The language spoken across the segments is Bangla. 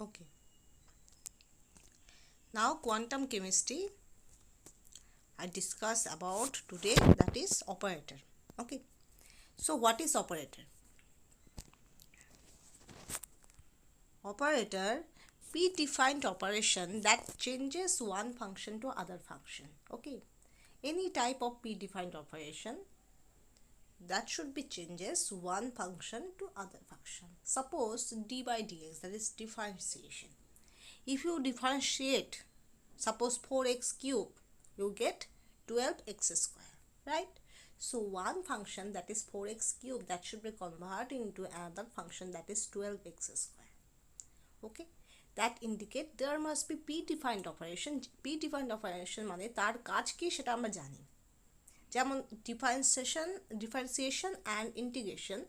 Okay. Now quantum chemistry I discuss about today, that is operator. Okay. So what is operator? Operator, predefined operation that changes one function to other function. Okay. Any type of predefined operation that should be changes one function to other function. Suppose d by dx, that is differentiation. If you differentiate, suppose 4x cube, you get 12x square, right? So one function that is 4x cube, that should be converted into another function that is 12x square. Okay, that indicate there must be predefined operation. Predefined operation মানে তার কাজ কি সেটা আমরা জানি। যেমন ডিফারেন্সিয়েশন অ্যান্ড ইন্টিগ্রেশন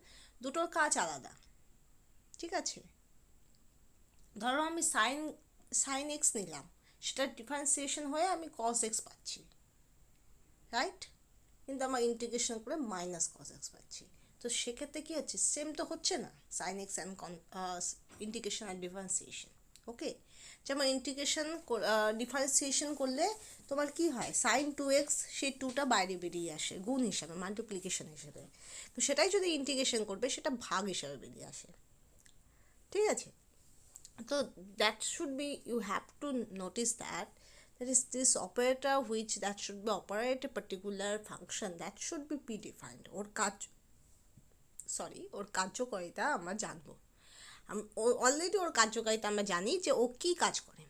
দুটোর কাজ আলাদা, ঠিক আছে। ধরো আমি সাইন এক্স নিলাম, সেটা ডিফারেন্সিয়েশন হয়ে আমি কস এক্স পাচ্ছি, রাইট, কিন্তু আমার ইন্টিগ্রেশন করে মাইনাস কস এক্স পাচ্ছি। তো সেক্ষেত্রে কী হচ্ছে, সেম তো হচ্ছে না সাইন এক্স অ্যান্ড ইন্টিগ্রেশন আর ডিফারেন্সিয়েশন। ওকে, যেমন ইন্টিগ্রেশন ডিফারেন্সিয়েশন করলে তোমার কি হয়, সাইন 2x সেই 2টা বাইরে বেরিয়ে আসে গুণ হিসাবে, মাল্টিপ্লিকেশন হিসেবে। তো সেটাই যদি ইন্টিগ্রেশন করবে সেটা ভাগ হিসাবে বেরিয়ে আসে, ঠিক আছে। তো that should be, you have to notice that is this operator which that should be operate a particular function that should be predefined. ওর কার্যকারিতা আমরা জানবো। অলরেডি ওর কার্যকারিতা আমরা জানি যে ও কি কাজ করে,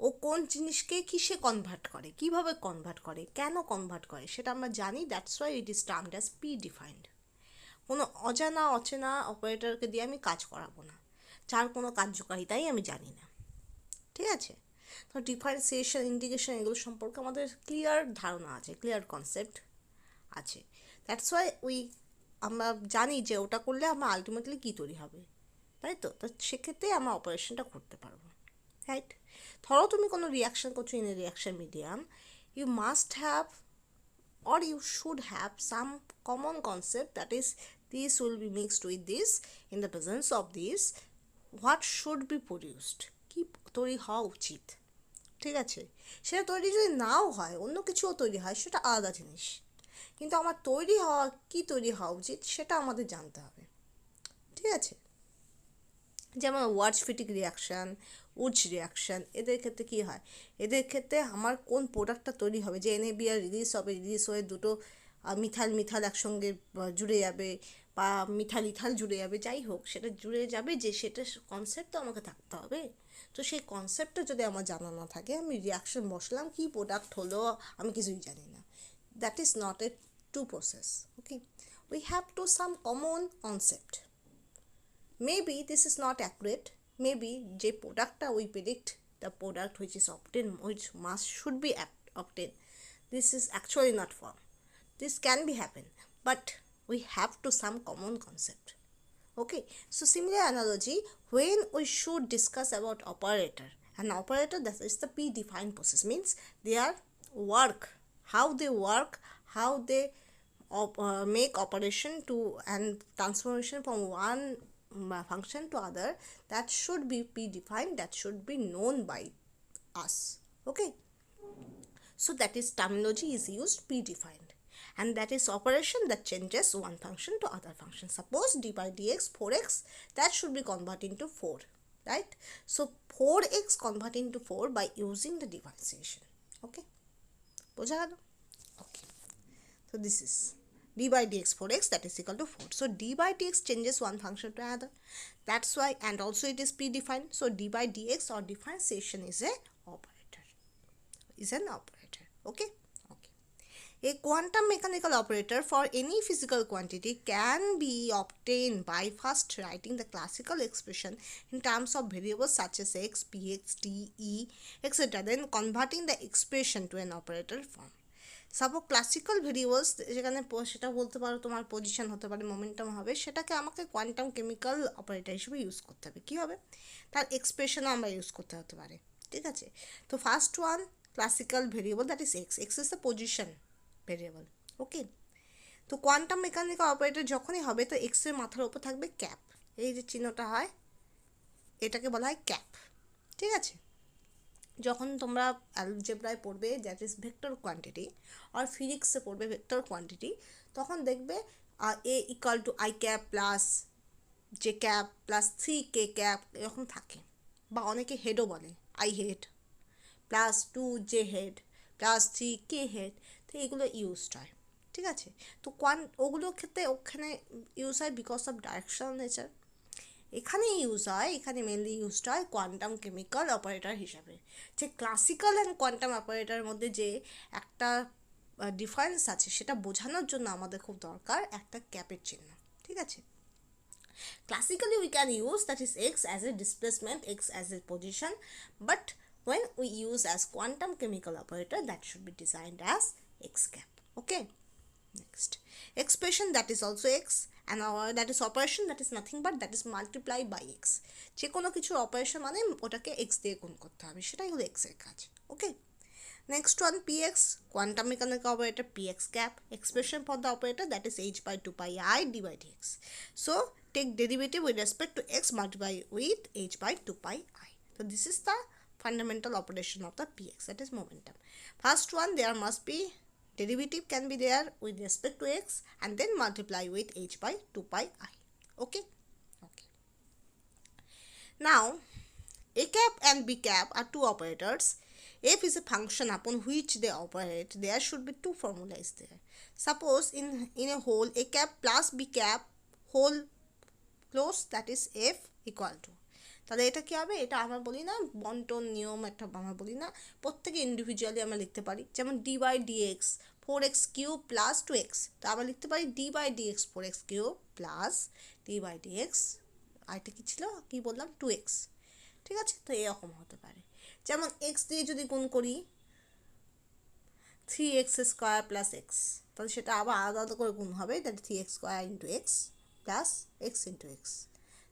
ও কোন জিনিসকে কিসে কনভার্ট করে, কিভাবে কনভার্ট করে, কেন কনভার্ট করে সেটা আমরা জানি। That's why it is termed as predefined. কোনো অচেনা অপারেটরকে দিয়ে আমি কাজ করাবো না, যার কোনো কার্যকারিতাই আমি জানি না, ঠিক আছে। তো ডিফারেন্সিয়েশন, ইন্টিগ্রেশন এগুলো সম্পর্কে আমাদের ক্লিয়ার ধারণা আছে, ক্লিয়ার কনসেপ্ট আছে। দ্যাটস ওয়াই আমরা জানি যে ওটা করলে আমরা আলটিমেটলি কী তৈরি হবে, তাই তো। তো সেক্ষেত্রে আমরা অপারেশনটা করতে পারবো, রাইট। ধরো তুমি কোনো রিয়াকশন করছো in a reaction medium, you must have or you should have some common concept, that is this will be mixed with this, in the presence of this what should be produced, কি তৈরি হওয়া উচিত, ঠিক আছে। সেটা তৈরি যদি নাও হয়, অন্য কিছুও তৈরি হয়, সেটা আলাদা জিনিস, কিন্তু আমার তৈরি হওয়া উচিত সেটা আমাদের জানতে হবে, ঠিক আছে। যেমন ওয়ার্ডসফিটিক রিয়াকশান, উডস রিয়াকশান, এদের ক্ষেত্রে কী হয়, এদের ক্ষেত্রে আমার কোন প্রোডাক্টটা তৈরি হবে, যে NABR রিলিজ হবে, রিলিজ হয়ে দুটো মিথাল একসঙ্গে জুড়ে যাবে, বা মিথাল জুড়ে যাবে, যাই হোক সেটা জুড়ে যাবে, যে সেটা কনসেপ্ট তো আমাকে থাকতে হবে। তো সেই কনসেপ্টটা যদি আমার জানা না থাকে, আমি রিয়াকশান বসলাম, কি প্রোডাক্ট হলো আমি কিছুই জানি না, that is not A to process. Okay, we have to some common concept. Maybe this is not accurate, maybe যে প্রোডাক্টটা we predict the product which is obtained, which should be obtained, this is actually not form. This can be happen, but we have to some common concept. Okay, so similar analogy, when we should discuss about operator, an operator, that is the predefined process, means their work, how they work, how they make operation to and transformation from one function to other, that should be predefined, that should be known by us. Okay, so that is terminology is used, predefined, and that is operation that changes one function to other function. Suppose d by dx 4x, that should be converted into 4, right? So 4x convert into 4 by using the differentiation. Okay, বোঝা গেল? Okay, so this is d by dx 4x, that is equal to 4. So d by dx changes one function to another, that's why, and also it is predefined. So d by dx or differentiation is an operator, okay. A quantum mechanical operator for any physical quantity can be obtained by first writing the classical expression in terms of variables such as x, px, t, e, etc., then converting the expression to an operator form. Suppose classical variables, যেখানে সেটা বলতে পারো তোমার পজিশন হতে পারে, মোমেন্টাম হবে, সেটাকে আমাকে কোয়ান্টাম কেমিক্যাল অপারেটর হিসেবে ইউজ করতে হবে। কী হবে, তার এক্সপ্রেশনও আমরা ইউজ করতে হতে পারে, ঠিক আছে। তো first one classical variable, that is x is the position variable. Okay, তো কোয়ান্টাম মেকানিক্যাল অপারেটর যখনই হবে, তো এক্সের মাথার ওপর থাকবে ক্যাপ, এই যে চিহ্নটা হয় এটাকে বলা হয় ক্যাপ, ঠিক আছে, যখন তোমরা অ্যালজেব্রায় পড়বে দ্যাট ইজ ভেক্টর কোয়ান্টিটি আর ফিজিক্সে পড়বে ভেক্টর কোয়ান্টিটি, তখন দেখবে A equal to i cap plus j cap plus 3k cap এরকম থাকে, বা অনেকে হেডও বলে i head plus 2j head plus 3k head, তো এগুলো ইউজড হয়। ঠিক আছে, তো ওগুলোর ক্ষেত্রে ওখানে ইউজ হয় বিকজ অফ ডাইরেকশনাল নেচার। এখানে ইউজ হয়, এখানে মেনলি ইউজড হয় কোয়ান্টাম কেমিক্যাল অপারেটর হিসাবে। যে ক্লাসিক্যাল অ্যান্ড কোয়ান্টাম অপারেটরের মধ্যে যে একটা ডিফারেন্স আছে সেটা বোঝানোর জন্য আমাদের খুব দরকার একটা ক্যাপের চিহ্ন। ঠিক আছে, classically we can use that is x as a displacement, x as a position, but when we use as quantum chemical operator that should be designed as x cap. Okay, next expression that is also x, and our that is operation that is nothing but that is multiply by x. যে কোনো কিছুর অপারেশন মানে ওটাকে x দিয়ে গুণ করতে হবে, সেটাই হলো x এর কাজ। ওকে, next one px, quantum mechanical operator px cap, expression for the operator that is h by 2 pi I d by dx. So take derivative with respect to x multiplied with h by 2 pi I. So this is the fundamental operation of the px, that is momentum. First one, there must be derivative can be there with respect to x and then multiply with h by 2 pi I. Okay, okay. Now a cap and b cap are two operators. F is a function upon which they operate. There should be two formulas there. Suppose in a whole a cap plus b cap whole close, that is f equal to, তাহলে এটা কি হবে, এটা আমরা বলি না বন্টন নিয়ম, একটা আমরা বলি না, প্রত্যেকে ইন্ডিভিজুয়ালি আমরা লিখতে পারি। যেমন d by dx 4x cube plus 2x, তো আমরা লিখতে পারি d by dx 4x cube plus D by dx, আইটা কি ছিল কি বললাম 2x। ঠিক আছে, তো এরকম হতে পারে। যেমন x দিয়ে যদি গুণ করি 3x স্কোয়ার প্লাস এক্স, তাহলে সেটা আবার আলাদা আলাদা করে গুণ হবে, তাহলে 3x square into x plus x into x,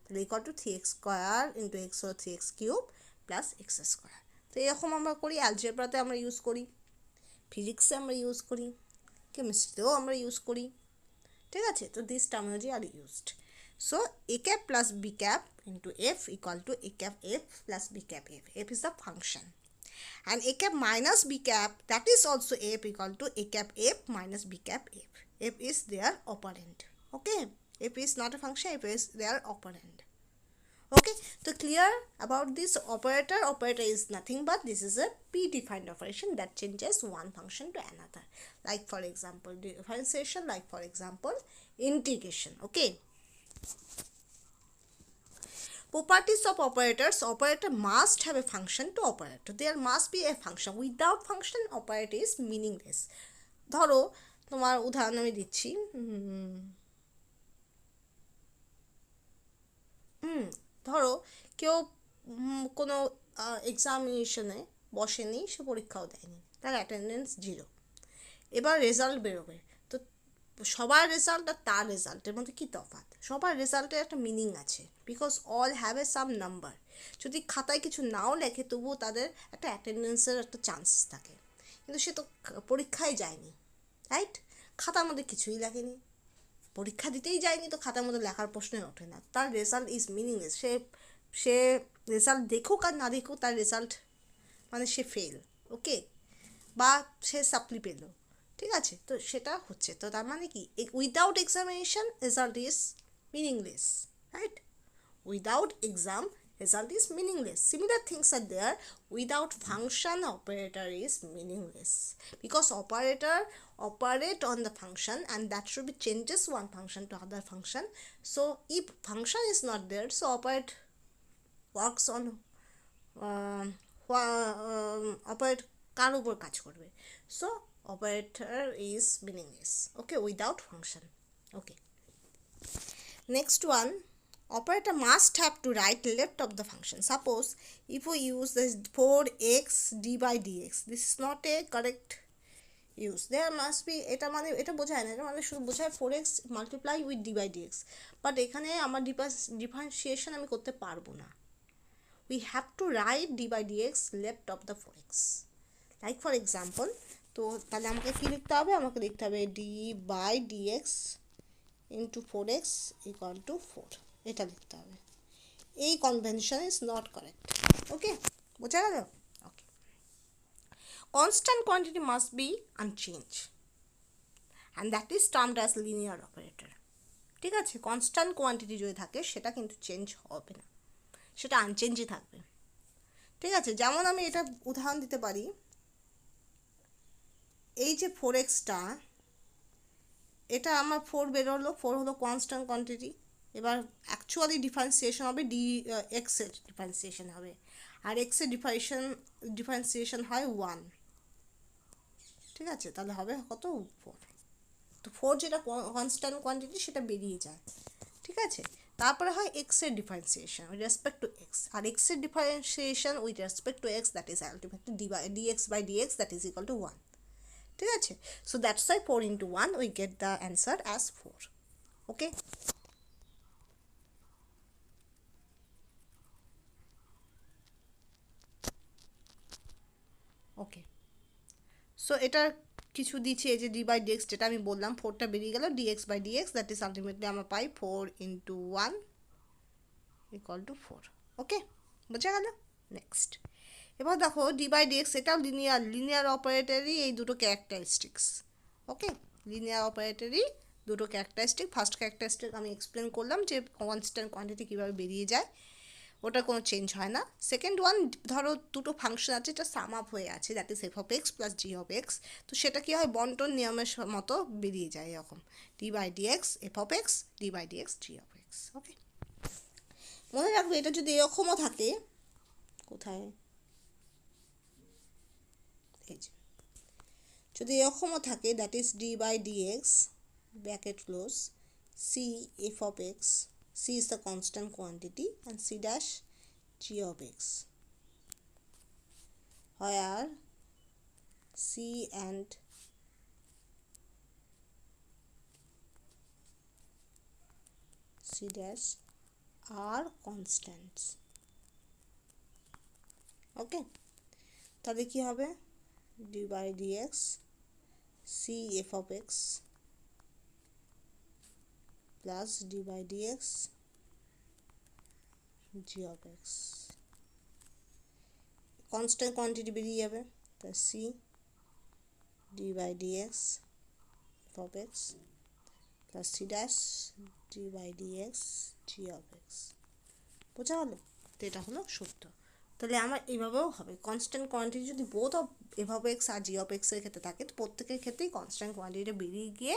তাহলে equal to 3x square into x হলো 3x cube plus X square. তো এরকম আমরা করি, অ্যালজেব্রাতে আমরা ইউজ করি, ফিজিক্সে আমরা ইউজ করি, কেমিস্ট্রিতেও আমরা ইউজ করি। ঠিক আছে, তো this terminology are used. So a cap plus b cap into f equal to a cap f plus b cap f. F is the function. And a cap minus b cap, that is also f equal to a cap f minus b cap f. F is their operand. Okay, f is not a function, f is their operand. Okay, so clear about this operator. Operator is nothing but this is a p-defined operation that changes one function to another. Like for example differentiation, like for example integration. Okay, properties of operators. Operator must have a function to operate. There must be a function. Without function operator is meaningless. ধরো তোমার উদাহরণ আমি দিচ্ছি, ধরো কেউ কোনো এক্সামিনেশনে বসেনি, সে পরীক্ষাও দেয়নি, তার অ্যাটেন্ডেন্স 0, এবার রেজাল্ট বেরোবে, তো সবার রেজাল্ট আর তার রেজাল্টের মধ্যে কী তফাৎ? সবার রেজাল্টের একটা মিনিং আছে, because all have a some number. যদি খাতায় কিছু নাও লেখে তবুও তাদের একটা অ্যাটেন্ডেন্সের একটা চান্সেস থাকে, কিন্তু সে তো পরীক্ষায় যায়নি, রাইট? খাতার মধ্যে কিছুই লেখেনি, পরীক্ষা দিতেই যায়নি, তো খাতার মধ্যে লেখার প্রশ্নই ওঠে না, তার result is meaningless. Say result দেখুক আর না দেখুক তার রেজাল্ট মানে সে ফেল। ওকে, বা সে সাপ্লি পেল, ঠিক আছে, তো সেটা হচ্ছে, তো তার মানে কি without examination result is meaningless, right? Without exam result is meaningless. Similar things are there. Without function operator is meaningless, because operator operate on the function and that should be changes one function to other function. So if function is not there, so operate works on operate কার উপর কাজ করবে, so operator is meaningless. Okay, without function. Okay, next one, operator must have to write left of the function. Suppose if we use this 4x d by dx, this is not a correct use. There must be, এটা মানে এটা বোঝায় না, এটা মানে শুধু বোঝায় 4x multiply with d by dx, but এখানে আমার ডিফারেন্সিয়েশন আমি করতে পারবো না। We have to write d by dx left of the 4x. Like for example, তো তাহলে আমাকে কি লিখতে হবে? আমাকে লিখতে হবে d by dx into 4x equal to 4, এটা লিখতে হবে। এই convention is not correct. Okay, বোঝা গেল? Okay, constant quantity must be unchanged and that is termed as linear operator. ঠিক আছে, কনস্ট্যান্ট কোয়ান্টিটি যদি থাকে সেটা কিন্তু চেঞ্জ হবে না, সেটা আনচেঞ্জই থাকবে। ঠিক আছে, যেমন আমি এটা উদাহরণ দিতে পারি, এই যে 4x-টা, এটা আমার 4 বেরোলো, 4 হলো কনস্ট্যান্ট কোয়ান্টিটি। এবার অ্যাকচুয়ালি ডিফারেন্সিয়েশন হবে এক্স এর ডিফারেন্সিয়েশন হবে, আর এক্স এর ডিফারেন্সিয়েশন হয় 1। ঠিক আছে, তাহলে হবে কত? 4। তো 4 যেটা কনস্ট্যান্ট কোয়ান্টিটি সেটা বেরিয়ে যায়। ঠিক আছে, তারপরে হয় এক্স এর differentiation with respect to x, আর এক্স এর differentiation with respect to x, that is ultimately dx by dx, that is equal to 1। ঠিক আছে, so that's y 4 into 1 we get the answer as 4। Okay, okay, so এটার কিছু দিচ্ছে, এই যে ডি বাই ডিএক্স যেটা আমি বললাম, 4টা বেরিয়ে গেল, dx by dx, that is ultimately আমরা পাই 4 into 1 ইকুয়াল টু 4। ওকে, বোঝা গেল? নেক্সট, এবার দেখো ডি বাই ডিএক্স, এটাও লিনিয়ার অপারেটরই এই দুটো ক্যারেক্টারিস্টিক্স। ওকে, লিনিয়ার অপারেটরই দুটো ক্যারেক্টারিস্টিক। ফার্স্ট ক্যারেক্টারিস্টিক আমি এক্সপ্লেন করলাম যে কনস্ট্যান্ট কোয়ান্টিটি কীভাবে বেরিয়ে যায়, ওটা কোনো চেঞ্জ হয় না। সেকেন্ড ওয়ান, ধরো দুটো ফাংশন আছে, এটা সাম আপ হয়ে আছে, that is F of X plus G of x. তো সেটা কী হয়, বন্টন নিয়মের মতো বেরিয়ে যায় এরকম, d by dx F of x, D by dx G of x. Okay, মনে রাখবে এটা যদি এরকমও থাকে, কোথায়, এই যে যদি এরকমও থাকে, that is D by DX bracket close C F of X, C is the constant quantity and C dash G of X, where C and C dash are constants. Okay, তাহলে কি হবে, D by DX C F of X plus D by dx G of X, constant quantity বেরিয়ে যাবে, তা C D by dx F of X plus C dash D by dx G of x. বোঝা গেল? তো এটা হলো সত্য। তাহলে আমার এইভাবেও হবে, কনস্ট্যান্ট কোয়ান্টিটি যদি both of F of x আর জি অফ এক্সের ক্ষেত্রে থাকে, তো প্রত্যেকের ক্ষেত্রেই কনস্ট্যান্ট কোয়ান্টিটিটা বেরিয়ে গিয়ে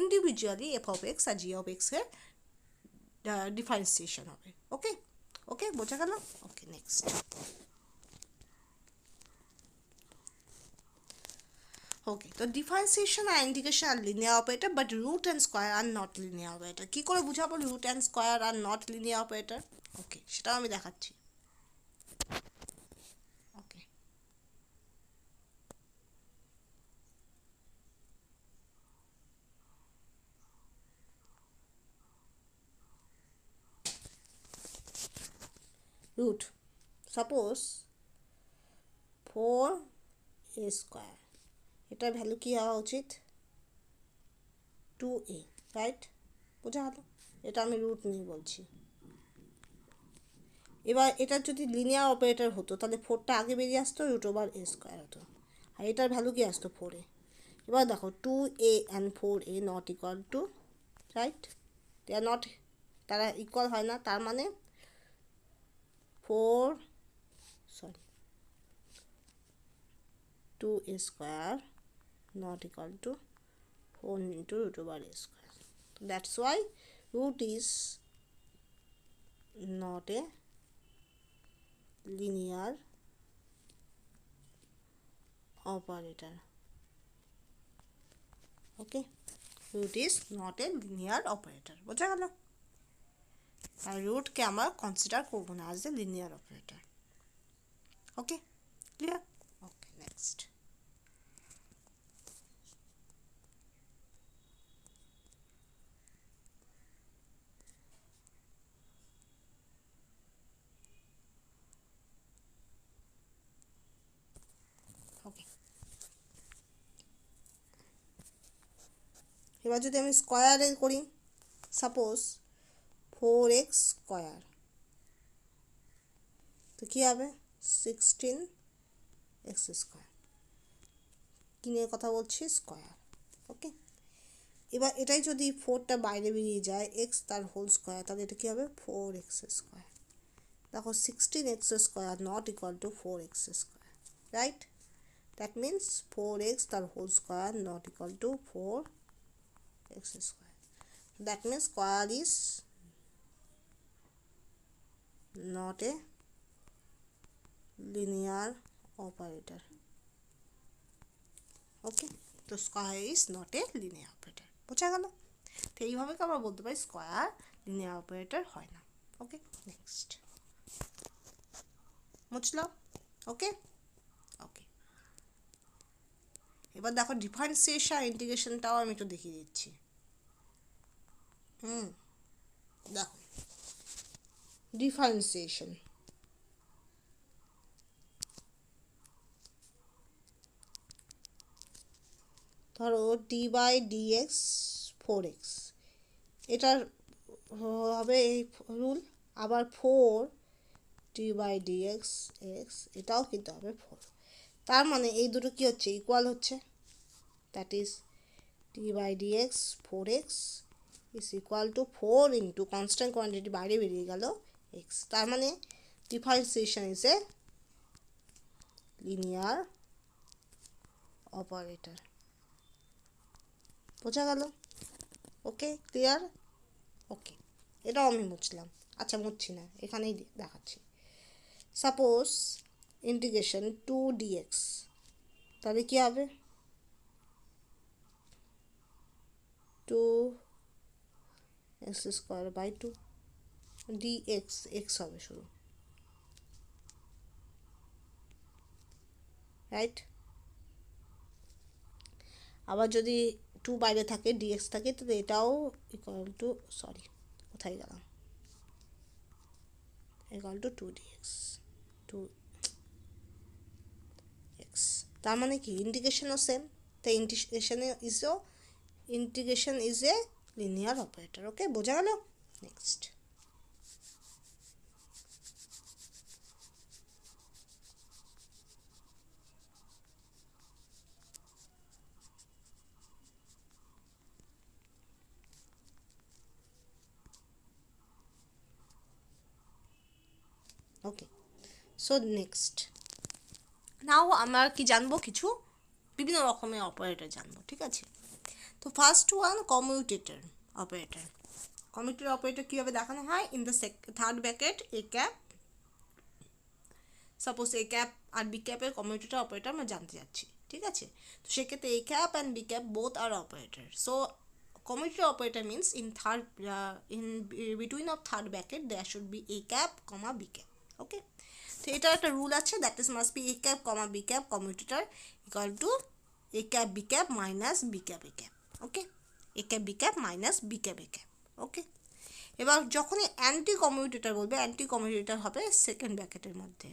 ইন্ডিভিজুয়ালি এফ অফ এক্স আর জি অফ এক্সের ডিফারেন্সিয়েশন হবে। ওকে, ওকে, বোঝা গেল? Okay, next. ওকে, তো ডিফারেন্সিয়েশন আর ইন্টিগ্রেশন আর linear operator, but root and square are not linear operator. কী করে বুঝাবো root and square are not linear operator? Okay, সেটাও আমি দেখাচ্ছি। Okay, root, suppose 4a square, এটার ভ্যালু কী হওয়া উচিত? 2a, right? বোঝা গেল? এটা আমি রুট নিয়ে বলছি। এবার এটা যদি লিনিয়ার অপারেটর হতো, তাহলে 4টা আগে বেরিয়ে আসতো, রুট ওভার a স্কোয়ার হতো, আর এটার ভ্যালু কি আসতো? 4a। এবার দেখো 2a and 4a not equal to, right? They are not, তারা ইকুয়াল হয় না, তার মানে 2a square not equal to 4 into root over a square. That's why root is not a linear operator. Okay, root is not a linear operator. বোঝা গেল? আর রুটকে আমরা কনসিডার করবো না as a linear operator. Okay, clear? Okay, next. Okay, এবার যদি আমি স্কোয়ারে করি, সাপোজ 4x স্কোয়ার তো কী হবে 16x², কী নিয়ে কথা বলছি, স্কোয়ার। ওকে, এবার এটাই যদি 4টা বাইরে বেরিয়ে যায় এক্স তার হোল স্কোয়ার, তাহলে এটা কী হবে 4x²। দেখো 16x² not equal to 4x², right? That means 4x তার whole square not equal to 4x²। That means square is not a linear operator. Okay, তো square is not a linear operator, বোঝা গেল? তো এইভাবে আমরা বলতে পারি স্কোয়ার লিনিয়ার অপারেটর হয় না। ওকে, নেক্সট বুঝলো? ওকে ওকে, এবার দেখো ডিফারেন্সিয়েশন ইন্টিগ্রেশনটাও আমি একটু দেখিয়ে দিচ্ছি। দেখো ডিফারেন্সিয়েশন, ধরো d/dx 4x, এটার হবে এই রুল। আবার 4d/dx x, এটাও কিন্তু হবে 4। তার মানে এই দুটো কি হচ্ছে, ইকুয়াল হচ্ছে। That is d/dx 4x is equal to 4 into constant quantity বাইরে বেরিয়ে গেল x। তার মানে differentiation is a linear operator, বোঝা গেল? ওকে, ক্লিয়ার? ওকে, এটাও আমি মুছলাম। আচ্ছা, মুছছি না, এখানেই দেখাচ্ছি। সাপোজ ইন্টিগ্রেশন 2dx, তাহলে কী হবে 2x²/2 dx, x হবে শুধু, রাইট? আবার যদি 2 বাইরে থাকে dx থাকে, তাহলে এটাও ইকুয়াল টু, সরি কোথায় গেলাম, ইকুয়াল টু 2dx 2x। তার মানে কি ইন্টিগ্রেশনও সেম, তাই integration is a linear operator. Okay, বোঝা গেল? Next okay, so next now আমরা কি জানবো, কিছু বিভিন্ন রকমের অপারেটর জানবো, ঠিক আছে? তো first one commutator operator. Commutator operator কীভাবে দেখানো হয়, in the third bracket A cap, suppose A cap আর বি ক্যাপের কমিউটেটর অপারেটর আমরা জানতে যাচ্ছি, ঠিক আছে? তো সেক্ষেত্রে A cap and B cap both are operator. So commutator operator means in between of third bracket there should be a cap comma b cap. Okay, so এটা একটা রুল আছে, that is must B a cap comma b cap commutator equal to a cap b cap minus b cap a cap. Okay, a cap b cap minus b cap a cap. ওকে, এবার যখনই অ্যান্টি কমিউটেটর বলবে, অ্যান্টি কমিউটেটর হবে সেকেন্ড ব্র্যাকেটের মধ্যে,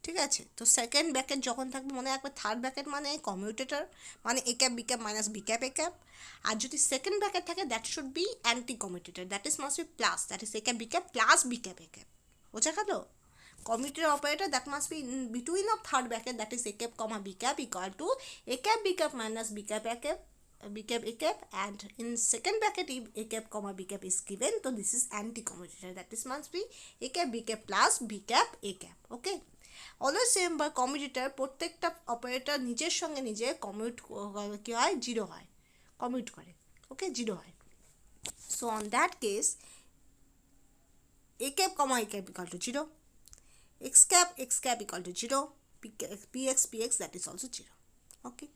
ঠিক আছে? তো সেকেন্ড ব্র্যাকেট যখন থাকবে মনে রাখবে, থার্ড ব্র্যাকেট মানে কমিউটেটর, মানে A cap B cap minus B cap A cap. আর যদি সেকেন্ড ব্র্যাকেট থাকে that should be anti commutator, that is must be plus, that is A cap B cap plus B cap A cap. বোঝা গেল? Commutator operator that must be in between of third bracket, that is A cap comma B cap equal to A cap B cap minus B cap A cap, b cap a cap, and in second bracket if a cap comma b cap is given, so this is anti commutator, that is must be a cap b cap plus b cap a cap. Okay, always remember commutator প্রত্যেকটা অপারেটর নিজের সঙ্গে নিজে কমিউট কী হয়, জিরো হয়, কমিউট করে। ওকে, জিরো হয়। So on that case A cap comma A cap equal to zero, x cap equal to zero, px that is also zero. Okay,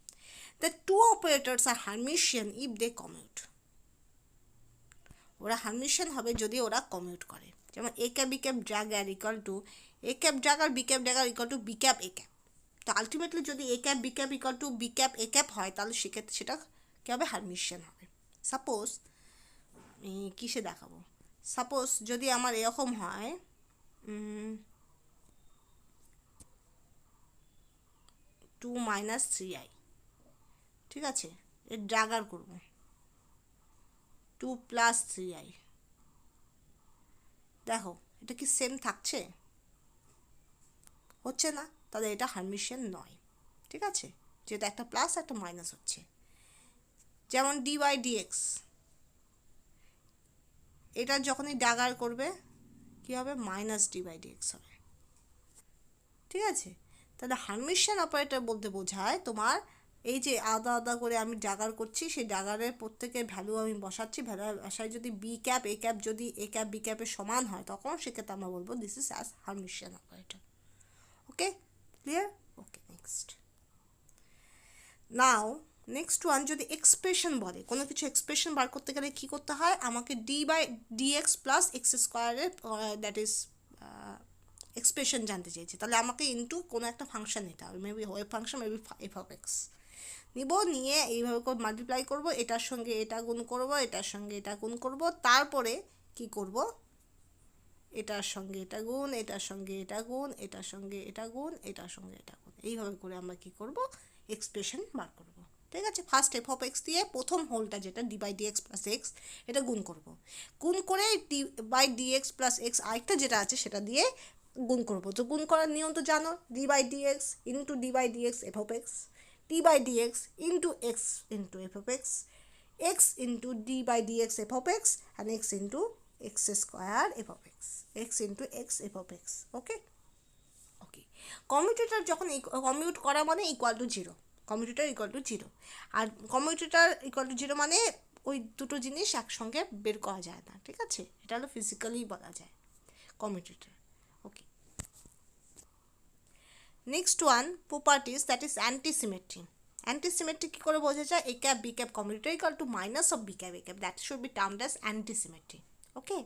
the two operators are Hermitian if they commute. ওরা হারমিশিয়ান হবে যদি ওরা কমিউট করে, যেমন A cap B cap dagger equal to A cap dagger B cap dagger equal to B cap A cap. তো আলটিমেটলি যদি A cap B cap equal to B cap A cap হয়, তাহলে সেক্ষেত্রে সেটা কী হবে, হারমিশিয়ান হবে। সাপোজ আমি কিসে দেখাবো, সাপোজ যদি আমার এরকম হয়, 2 - 3i, ঠিক আছে, এর ড্যাগার করব 2 + 3i। দেখো এটা কি সেম থাকছে, হচ্ছে না, তাহলে এটা হারমিশিয়ান নয়। ঠিক আছে, যেটা একটা প্লাস একটা মাইনাস হচ্ছে। যেমন ডি বাই ডিএক্স, এটা যখনই ডাগার করবে কী হবে, মাইনাস ডি বাই ডিএক্স হবে। ঠিক আছে, তাহলে হারমিশিয়ান অপারেটর বলতে বোঝায় তোমার এই যে আলাদা আলাদা করে আমি ডাগার করছি, সেই ডাগারের প্রত্যেকের ভ্যালু আমি বসাচ্ছি, ভ্যালু আসায় যদি বি ক্যাপ এ ক্যাপ যদি এ ক্যাপ বি ক্যাপের সমান হয়, তখন সেক্ষেত্রে আমরা বলবো this is as Hermitian operator. Okay, clear? Okay, next. Now next one, যদি এক্সপ্রেশন বলে, কোনো কিছু এক্সপ্রেশন বার করতে গেলে কী করতে হয়, আমাকে D by DX plus X স্কোয়ারের দ্যাট ইজ এক্সপ্রেশন জানতে চেয়েছি, তাহলে আমাকে ইনটু কোনো একটা ফাংশন নিতে হবে, maybe wave function, maybe F of x নিব, নিয়ে এইভাবে করে মাল্টিপ্লাই করব, এটার সঙ্গে এটা গুণ করব, এটার সঙ্গে এটা গুণ করব, তারপরে কি করব, এটার সঙ্গে এটা গুণ, এটার সঙ্গে এটা গুণ, এটার সঙ্গে এটা গুণ, এটার সঙ্গে এটা গুণ, এইভাবে করে আমরা কি করব, এক্সপ্রেশন বার করব। ঠিক আছে, ফার্স্ট এফ অফ এক্স দিয়ে প্রথম হোলটা যেটা D by D X plus X, এটা গুণ করব, গুণ করে D by D X plus X আরেকটা যেটা আছে সেটা দিয়ে গুণ করব। তো গুণ করার নিয়ম তো জানো, D by D X into D by D X F of x, D by D X into X into F of X, X into D by D X F of X, and X into X square F of X, X into X F of x. Okay okay, commutator যখন কমিউট করা মানে equal to zero, commutator equal to zero, আর কমিউটেটর ইকুয়াল টু জিরো মানে ওই দুটো জিনিস একসঙ্গে বের করা যায় না। ঠিক আছে, এটা হলো ফিজিক্যালি বলা যায় commutator. Okay, next one properties, that is antisymmetry. Antisymmetry কী করে বোঝা যায়, A cap B cap commutator equal to minus of B cap A cap, that should be termed as antisymmetry. Okay,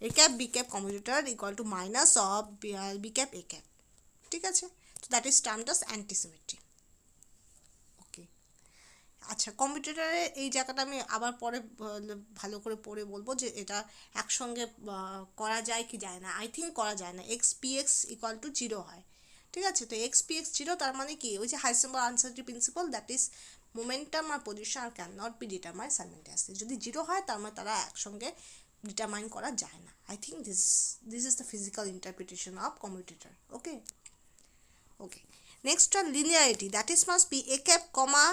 A cap B cap commutator equal to minus of B cap A cap. ঠিক আছে, তো that is termed as antisymmetry. Okay, আচ্ছা, কম্পিউটারে এই জায়গাটা আমি আবার পরে ভালো করে পড়ে বলবো যে এটা একসঙ্গে করা যায় কি যায় না। আই থিঙ্ক করা যায় না, x p x equal to zero হয়। ঠিক আছে, তো এক্স পি এক্স জিরো তার মানে কি, ওই যে Heisenberg uncertainty principle, that is momentum আর position are can not be determine simultaneously. যদি জিরো হয় তার মানে তারা একসঙ্গে ডিটারমাইন করা যায় না। I think this is the physical interpretation of commutator. Okay okay, next one linearity, that is must be A cap comma,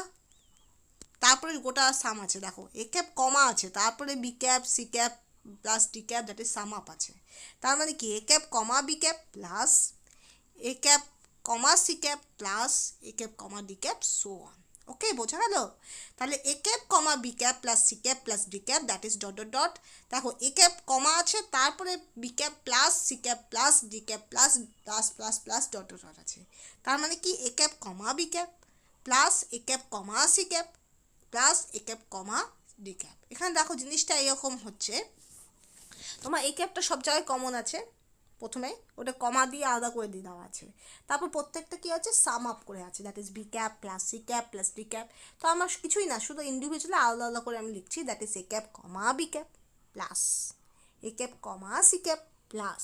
তারপরে গোটা সাম আছে, দেখো এ ক্যাপ কমা আছে, তারপরে B cap C cap plus D cap, that is sum up আছে। তার মানে কি, A cap comma B cap plus A cap comma C cap plus A cap comma D cap, so on. Okay, বোঝা গেল? তাহলে A cap comma B cap plus C cap plus D cap, that is dot dot dot, দেখো এ ক্যাপ কমা আছে, তারপরে B cap plus C cap plus D cap plus plus plus plus dot dot dot আছে। তার মানে কি, A cap comma B cap plus A cap comma C cap plus A cap comma D cap. এখানে দেখো জিনিসটা এরকম হচ্ছে, তোমার এই ক্যাপটা সব জায়গায় কমন আছে, প্রথমে ওটা কমা দিয়ে আলাদা করে দিয়ে দেওয়া আছে, তারপর প্রত্যেকটা কী আছে, সাম আপ করে আছে, that is B cap plus C cap plus D cap. তো আমার কিছুই না, শুধু ইন্ডিভিজুয়ালি আলাদা আলাদা করে আমি লিখছি, that is A cap comma B cap plus A cap comma C cap plus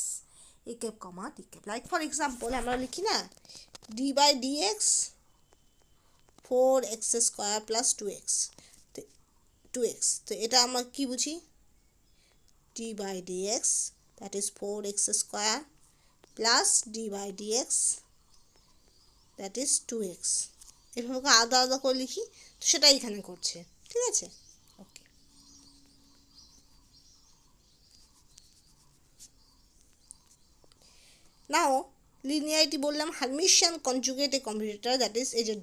A cap comma D cap. Like for example আমরা লিখি না, D by D X 4x square plus 2x, তো এটা আমরা কি বুঝি, d by dx that is 4x square plus d by dx that is 2x, এভাবে আলাদা আলাদা করে লিখি, তো সেটা এখানে করছে। ঠিক আছে, ওকে। নাও লিনিয়ারিটি বললাম, হারমিশিয়ান কনজুগেট এ কমিউটেটর, দ্যাট ইজ এই যে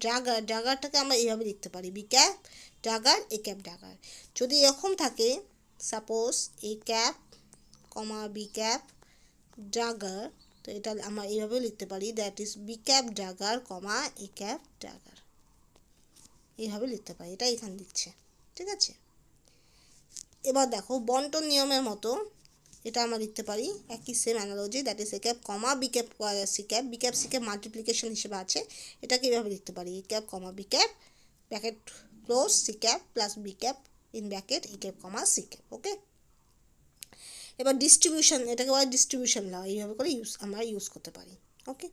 ডাগারটাকে আমরা এইভাবে লিখতে পারি, B cap dagger A cap dagger. যদি এরকম থাকে, suppose A cap comma B cap dagger, তো এটা আমরা এইভাবে লিখতে পারি, that is B cap dagger comma A cap dagger, এইভাবে লিখতে পারি, এটা এখানে লিখছে। ঠিক আছে, এবার দেখো বন্টন নিয়মের মতো এটা আমরা লিখতে পারি একই same analogy, that is A cap comma B cap C cap, B cap C cap multiplication হিসেবে আছে, এটাকে এইভাবে লিখতে পারি, A cap comma B cap bracket close C cap plus B cap in bracket A cap comma C cap. Okay, এবার ডিস্ট্রিবিউশন, এটাকে বলে ডিস্ট্রিবিউশন ল, এইভাবে করে আমরা ইউজ করতে পারি। ওকে,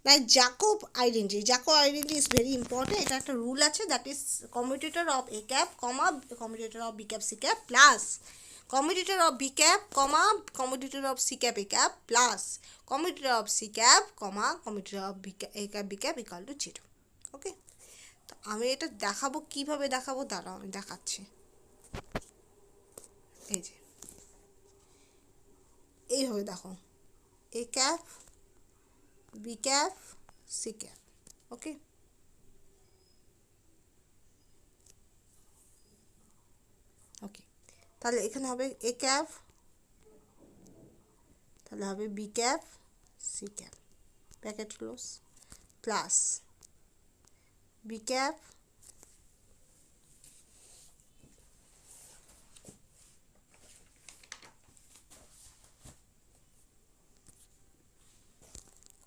নাই Jacob identity is very important, এটা একটা রুল আছে, that is commutator of A cap comma commutator of B cap C cap plus commutator of B cap comma commutator of C cap A cap plus commutator of C cap comma commutator of A cap B cap equal to 0। Okay, তো আমি এটা দেখাবো, কিভাবে দেখাবো দাঁড়াও আমি দেখাচ্ছি। এই যে এইভাবে দেখো, A cap B cap C cap. Okay, okay, তাহলে এখানে হবে এ ক্যাপ, তাহলে হবে B cap C cap bracket close plus B cap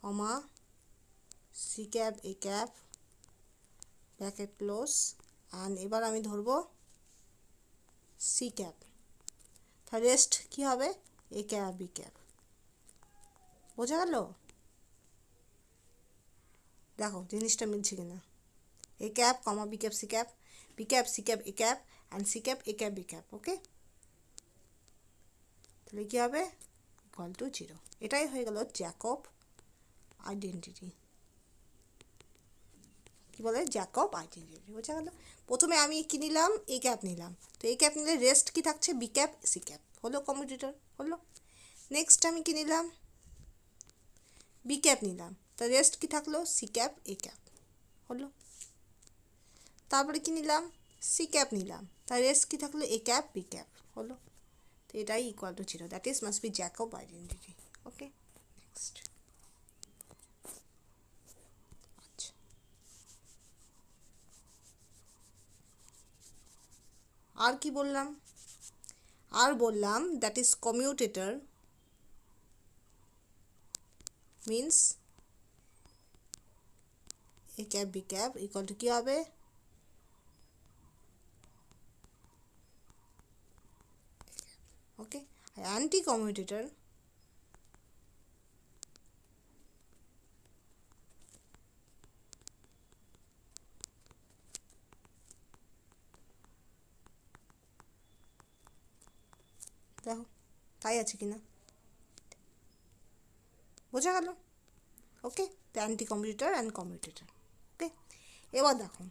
comma C cap A cap bracket close, and এবার আমি ধরবো সি ক্যাপ, তাহলে রেস্ট কী হবে এ ক্যাপ বি ক্যাপ। বোঝা গেল? দেখো জিনিসটা মিলছে কিনা, A cap comma B cap C cap, B cap C cap A cap and C cap A cap B cap. Okay, তাহলে কী হবে ইকুয়াল টু 0। এটাই হয়ে গেল জ্যাকব আইডেন্টিটি। কী বলে জ্যাকব আইডেন্টিটি। বোঝা গেল? প্রথমে আমি কী নিলাম, এ ক্যাপ নিলাম, তো এ ক্যাপ নিলে রেস্ট কী থাকছে বি ক্যাপ সি ক্যাপ, হলো কমিউটেটর হলো। নেক্সট আমি কী নিলাম, বি ক্যাপ নিলাম, তো রেস্ট কী থাকলো সি ক্যাপ এ ক্যাপ হলো। তারপরে কী নিলাম, সি ক্যাপ নিলাম, তার রেস্ট কী থাকলো এ ক্যাপ বি ক্যাপ হলো। তো এটাই equal to 0, that is must be Jacob identity. Okay, next. আচ্ছা, আর কি বললাম, আর বললাম that is commutator means A cap B cap equal to কী হবে ওকে, অ্যান্টি কমিউটেটর দেখো তাই আছে কিনা, বোঝা গেল? ওকে, তো anti commutator and commutator. Okay, এবার দেখো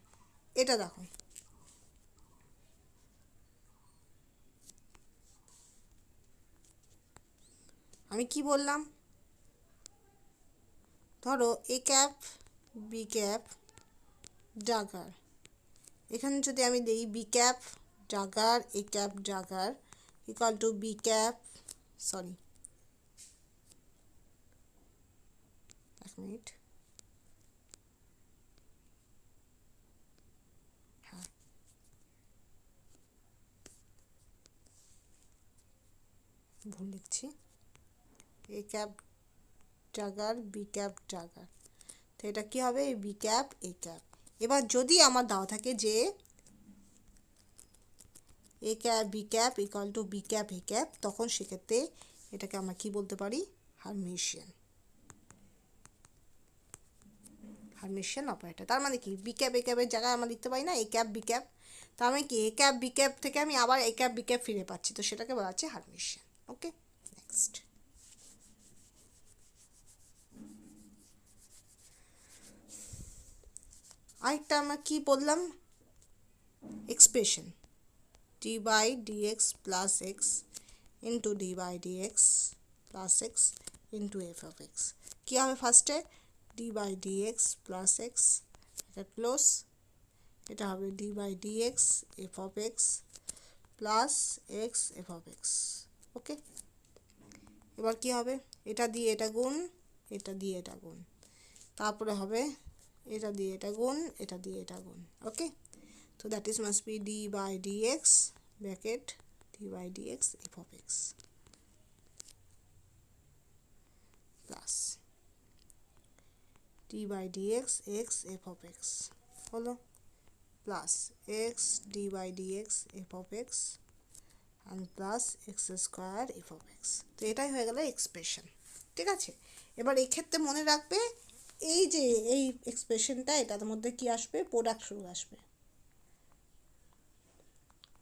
এটা দেখো, আমি কি বললাম, ধরো A cap B cap dagger, এখানে যদি আমি দিই B cap dagger A cap dagger equal to B cap, sorry এক মিনিট, হ্যাঁ ভুল লিখছি, A cap dagger B cap dagger, তো এটা কী হবে বি ক্যাপ এ ক্যাপ। এবার যদি আমার দেওয়া থাকে যে A cap B cap equal to B cap A cap, তখন সেক্ষেত্রে এটাকে আমরা কি বলতে পারি হারমিশিয়ান, হারমিশিয়ান অপারেটর। তার মানে কি বি ক্যাপ এ ক্যাপের জায়গায় আমরা লিখতে পারি না এ ক্যাপ বি ক্যাপ, তার মানে কি এ ক্যাপ বি ক্যাপ থেকে আমি আবার এ ক্যাপ বি ক্যাপ ফিরে পাচ্ছি, তো সেটাকে বলা হচ্ছে হারমিশিয়ান। ওকে, নেক্সট। আরেকটা আমরা কি বললাম, expression d by dx plus x into d by dx plus x into f of x। কী হবে ফার্স্টে d by dx plus x, এটা ক্লোজ, এটা হবে d by dx f of x plus x f of x। ওকে, এবার কি হবে, এটা দিয়ে এটা গুণ, এটা দিয়ে এটা গুণ, তারপরে হবে এটা দিয়ে এটা গুণ, এটা দিয়ে এটা গুণ। ওকে, so that is must be d by dx bracket d by dx f of x plus d by dx x f of x হলো plus x d by dx f of x and plus x square f of x। তো এটাই হয়ে গেল এক্সপ্রেশন। ঠিক আছে, এবার এই ক্ষেত্রে মনে রাখবে এই যে এই এক্সপ্রেশনটা, এটার মধ্যে কি আসবে প্রোডাক্ট রুল আসবে।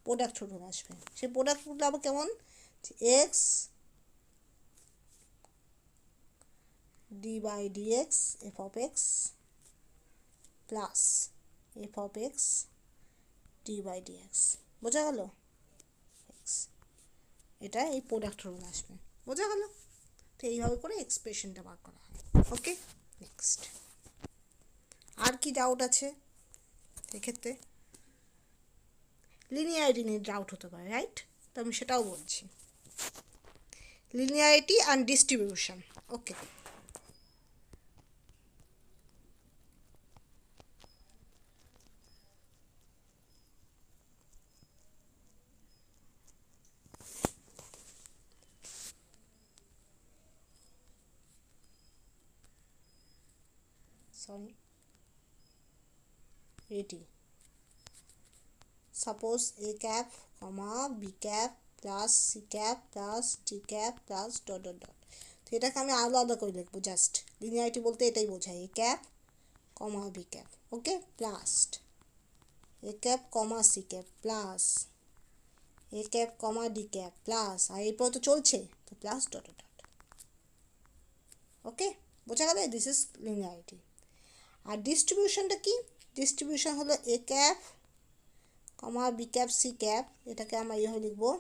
প্রোডাক্ট রুল আসবে। সেই প্রোডাক্ট রুল আবার কেমন, X D by dx F of X plus F of x D by DX, বোঝা গেল? এক্স, এটা এই প্রোডাক্ট রুল আসবে, বোঝা গেল? তো এইভাবে করে এক্সপ্রেশনটা বার করা হয়। ওকে, নেক্সট আর কি ডাউট আছে এক্ষেত্রে? লিনিয়ারিটি নিয়ে ডাউট হতে পারে, রাইট? তো আমি সেটাও বলছি, linearity and distribution. Okay, sorry এটি suppose A cap comma B cap plus C cap plus D cap plus dot dot dot. তো এটাকে আমি আলাদা করে লিখবো, জাস্ট লিনিয়ারিটি বলতে এটাই বোঝায়, A cap comma B cap, okay, plus A cap comma C cap plus A cap comma D cap plus, আর এরপর তো চলছে তো plus dot dot dot. Okay, বোঝা গেল? This is linearity. আর ডিস্ট্রিবিউশনটা কি? ডিস্ট্রিবিউশন হলো A cap comma B cap C cap, এটাকে আমরা এইভাবে লিখবো,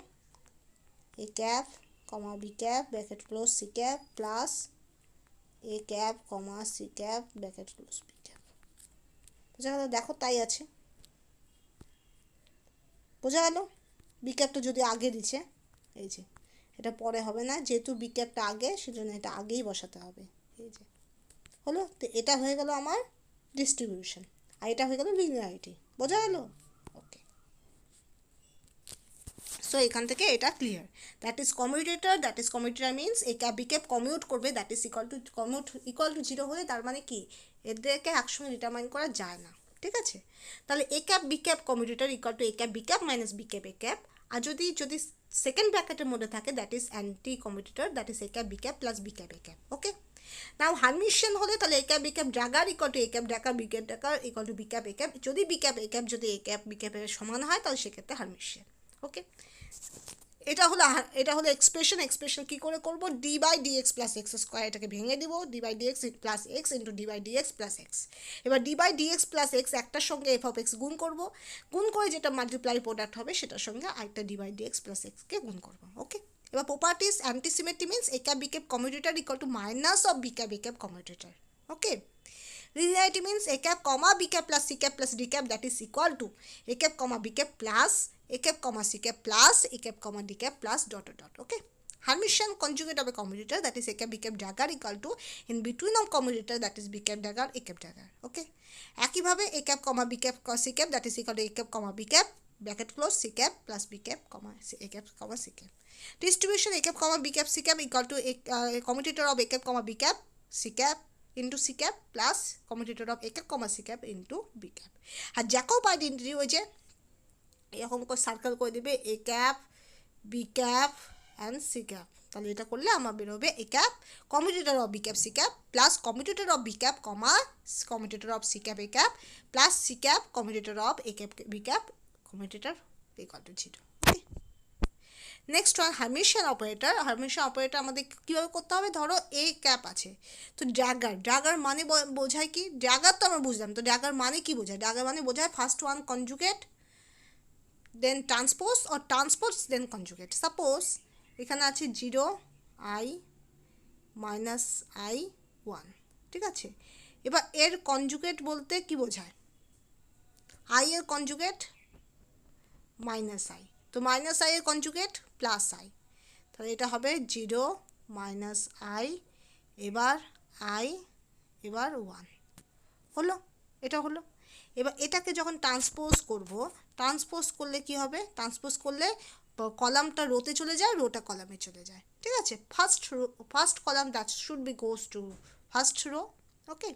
A cap comma B cap bracket close C cap plus A cap comma C cap bracket close B cap. বোঝা গেল? দেখো তাই আছে, বোঝা গেল? বি ক্যাপটা যদি আগে দিচ্ছে, এই যে এটা পরে হবে না, যেহেতু বি ক্যাপটা আগে সেজন্য এটা আগেই বসাতে হবে, এই যে হলো। তো এটা হয়ে গেল আমার ডিস্ট্রিবিউশন, আর এটা হয়ে গেল লিনিয়ারিটি, বোঝা গেল? ওকে, সো এখান থেকে এটা clear. That is commutator, that is commutator means A cap B cap commute করবে, দ্যাট ইজ ইকুয়াল টু 0 হলে তার মানে কি, এদেরকে একসঙ্গে ডিটারমাইন করা যায় না, ঠিক আছে? তাহলে A cap B cap commutator equal to A cap B cap minus B cap A cap, আর যদি সেকেন্ড ব্র্যাকেটের মধ্যে থাকে that is anti commutator, that is A cap B cap plus B cap A cap. Okay, now hermitian হলে তাহলে A cap B cap dagger equal to A cap dagger B cap dagger equal to B cap A cap, যদি বি ক্যাপ এ ক্যাপ যদি এ ক্যাপ বি ক্যাপের সমান হয় তাহলে সেক্ষেত্রে হারমিশিয়ান। ওকে, এটা হলো এক্সপ্রেশন কী করে করব, D by DX plus X square, এটাকে ভেঙে দিব, D by DX plus x into D by DX plus X. এবার D by DX plus X একটার সঙ্গে এফ অফ এক্স গুণ করব, গুণ করে যেটা মাল্টিপ্লাই প্রোডাক্ট হবে সেটার সঙ্গে আরেকটা ডি বাই ডিএক্স প্লাস এক্সকে গুণ করব। ওকে, এবার properties antisymmetry means A cap B cap commutator equal to minus of B cap A cap commutator. Okay, linearity means a cap comma b cap plus c cap plus d cap, that is equal to a cap comma b cap plus a cap comma c cap plus a cap comma d cap plus dot dot dot. Okay, Hermitian conjugate of a commutator, that is a cap b cap dagger equal to in between of commutator, that is b cap dagger a cap dagger. Okay, একইভাবে a cap comma b cap c cap, that is equal to a cap comma b cap bracket close c cap plus b cap comma a cap comma c cap. Distribution a cap comma b cap c cap equal to a commutator of a cap comma b cap c cap into c cap plus commutator of a cap comma c cap into b cap. আর জ্যাকব আইডেন্টিটি ওই যে এরকম করে সার্কেল করে দেবে A cap B cap and C cap, তাহলে এটা করলে আমার বেরোবে A cap commutator of B cap C cap plus commutator of B cap comma commutator of C cap A cap plus C cap commutator of A cap B cap commutator equal to 0। Next one hermitian operator. Hermitian operator আমাদের কীভাবে করতে হবে, ধরো এ ক্যাপ আছে, তো ড্যাগার মানে বোঝায় কি, ড্যাগার তো আমরা বুঝলাম, তো ড্যাগার মানে কি বোঝায়, ড্যাগার মানে বোঝায় first one conjugate then transpose or transpose then conjugate. Suppose এখানে আছে 0 i মাইনাস i 1, ঠিক আছে? এবার এর কনজুগেট বলতে কি বোঝায়, i এর কনজুগেট মাইনাস i, তো মাইনাস i এর কনজুগেট প্লাস i, তাহলে এটা হবে 0 মাইনাস i এবার i এবার 1 হলো, এটা হলো। এবার এটাকে যখন ট্রান্সপোজ করব, ট্রান্সপোজ করলে কি হবে, ট্রান্সপোজ করলে কলামটা রোতে চলে যায়, রোটা কলামে চলে যায়, ঠিক আছে? First column that should be goes to first row. Okay,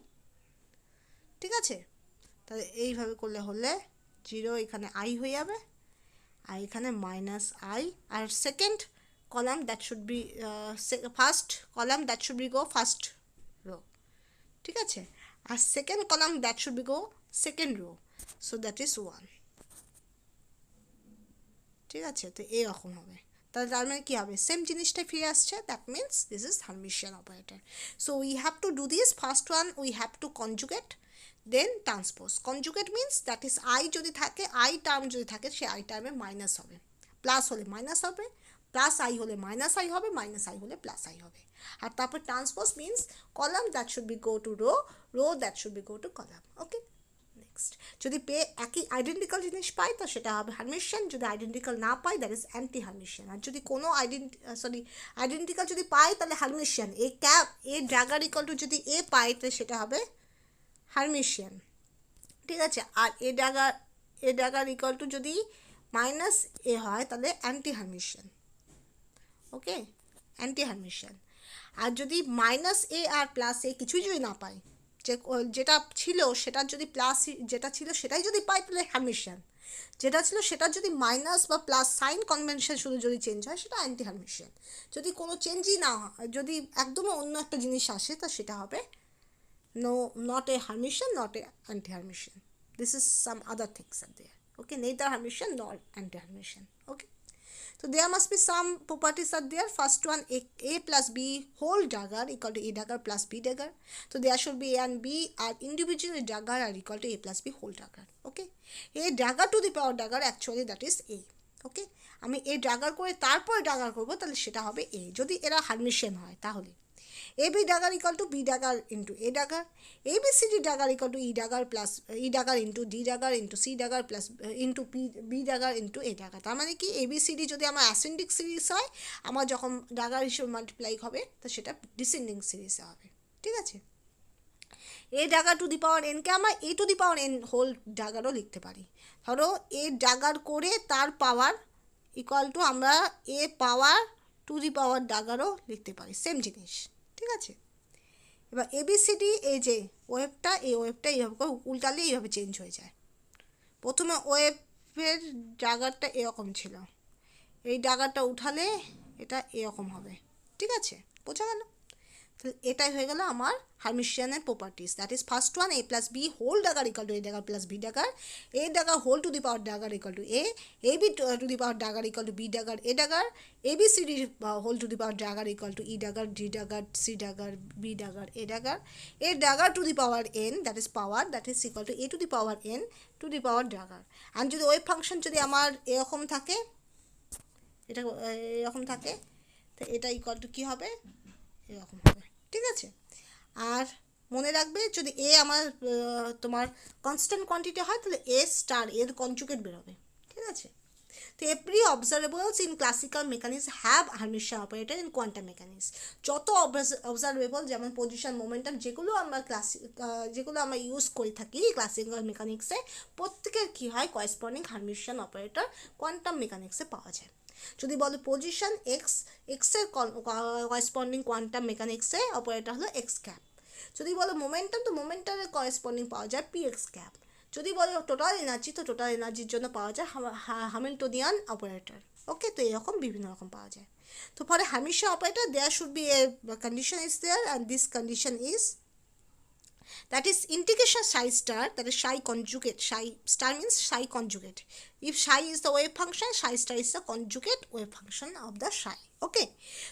ঠিক আছে? তাহলে এইভাবে করলে হলে 0 এখানে i হয়ে যাবে, আর এখানে মাইনাস i, আর second column that should be first column that should be go first row, ঠিক আছে? আর second column that should be go second row, so that is 1। ঠিক আছে, তো এরকম হবে। তাহলে তার মানে কী হবে, সেম জিনিসটাই ফিরে আসছে, that means this is Hermitian operator. So we have to do this, first one we have to conjugate, then transpose. Conjugate means that is I যদি থাকে, আই টার্ম যদি থাকে, সে আই টার্মে মাইনাস হবে, প্লাস হলে মাইনাস হবে, প্লাস আই হলে মাইনাস আই হবে, মাইনাস আই হলে প্লাস আই হবে। আর তারপর transpose means column that should be go to row, row that should be go to column. Okay, next যদি একই আইডেন্টিক্যাল জিনিস পাই তো সেটা হবে হার্মিশিয়ান, যদি আইডেন্টিক্যাল না পাই দ্যাট ইজ অ্যান্টি হার্মিশিয়ান। আর যদি কোনো আইডেন্টিক্যাল যদি পাই তাহলে Hermitian. A cap A dagger equal two যদি এ পাই তাহলে সেটা হবে হার্মিশিয়ান, ঠিক আছে। আর এ ড্যাগার ইকুয়াল টু যদি মাইনাস এ হয় তাহলে অ্যান্টি হার্মিশিয়ান। ওকে, অ্যান্টি হার্মিশিয়ান। আর যদি মাইনাস এ আর প্লাস এ কিছুই যদি না পাই, যেটা ছিল সেটার যদি প্লাস, যেটা ছিল সেটাই যদি পাই তাহলে হার্মিশিয়ান, যেটা ছিল সেটার যদি মাইনাস বা প্লাস সাইন কনভেনশন শুধু যদি চেঞ্জ হয় সেটা অ্যান্টি হার্মিশিয়ান। যদি কোনো চেঞ্জই না হয়, যদি একদমই অন্য একটা জিনিস আসে তা সেটা হবে not a Hermitian, not a anti-Hermitian. This is some other things are there. Okay, neither Hermitian nor anti-Hermitian. Okay, so there must be some properties are there. First one, a plus b whole dagger equal to a dagger plus b dagger. So there should be a and b are individually dagger are equal to a plus b whole dagger. Okay, a dagger to the power dagger actually that is a. ওকে, আমি এ ড্যাগার করে তারপর ড্যাগার করবো তাহলে সেটা হবে এ, যদি এরা হার্মিশিয়ান হয় তাহলে A B dagger equal to B dagger into A dagger, A B C D dagger equal to E dagger plus E dagger into D dagger into C dagger plus into B dagger into A dagger. তার মানে কি এ বি সি ডি যদি আমার অ্যাসেন্ডিং সিরিজ হয়, আমার যখন ড্যাগার হিসেবে মাল্টিপ্লাই হবে তো সেটা ডিসেন্ডিং সিরিজে হবে, ঠিক আছে। A dagger to the power এনকে আমরা A to the power N whole ড্যাগারও লিখতে পারি। ধরো এ ড্যাগার করে তার পাওয়ার ইকুয়াল টু আমরা এ পাওয়ার টু দি পাওয়ার ড্যাগারও লিখতে পারি, সেম জিনিস, ঠিক আছে। এবার এবিসিডি এই যে ওয়েভটা, এই ওয়েভটা এইভাবে করে উল্টালে এইভাবে চেঞ্জ হয়ে যায়। প্রথমে ওয়েভের ড্যাগারটা এরকম ছিল, এই ড্যাগারটা উঠালে এটা এরকম হবে, ঠিক আছে, বোঝা গেল। তাহলে এটাই হয়ে গেল আমার হার্মিশিয়ানের properties, that is first one A plus B whole dagger equal to A dagger plus B dagger, A dagger whole to the power dagger equal to A B to the power dagger equal to B dagger A dagger, A B C D whole to the power dagger equal to E dagger D dagger C dagger B dagger A dagger, A dagger to the power N that is power that is equal to A to the power N two the power dagger. And যদি ওয়েভ ফাংশন যদি আমার এরকম থাকে, এটা এরকম থাকে, তো এটা ইকাল টু কী হবে, এরকম হবে, ঠিক আছে। আর মনে রাখবে যদি এ আমার তোমার কনস্ট্যান্ট কোয়ান্টিটি হয় তাহলে এ স্টার এর কনজুগেট বেরোবে, ঠিক আছে। তো every observables in classical mechanics have hermitian operator in quantum mechanics. যত অবজারভেবল যেমন পজিশন মোমেন্টাম যেগুলো আমরা ইউজ করে থাকি ক্লাসিক্যাল মেকানিক্সে, প্রত্যেকের কী হয় করেসপন্ডিং হার্মিশিয়ান অপারেটর কোয়ান্টাম মেকানিক্সে পাওয়া যায়। যদি বলো পজিশন এক্সের করেসপন্ডিং কোয়ান্টাম মেকানিক্সে অপারেটর হলো এক্স ক্যাপ। যদি বলো মোমেন্টাম তো মোমেন্টামের করেসপন্ডিং পাওয়া যায় পি এক্স ক্যাপ। যদি বলো টোটাল এনার্জি তো টোটাল এনার্জির জন্য পাওয়া যায় হ্যামিল্টনিয়ান অপারেটর। ওকে, তো এরকম বিভিন্ন রকম পাওয়া যায়। তো for a Hermitian operator there should be a condition is there, and this condition is that is integration psi star, that is psi conjugate, psi star means psi conjugate. If psi is the wave function, psi star is the conjugate wave function of the psi. Okay,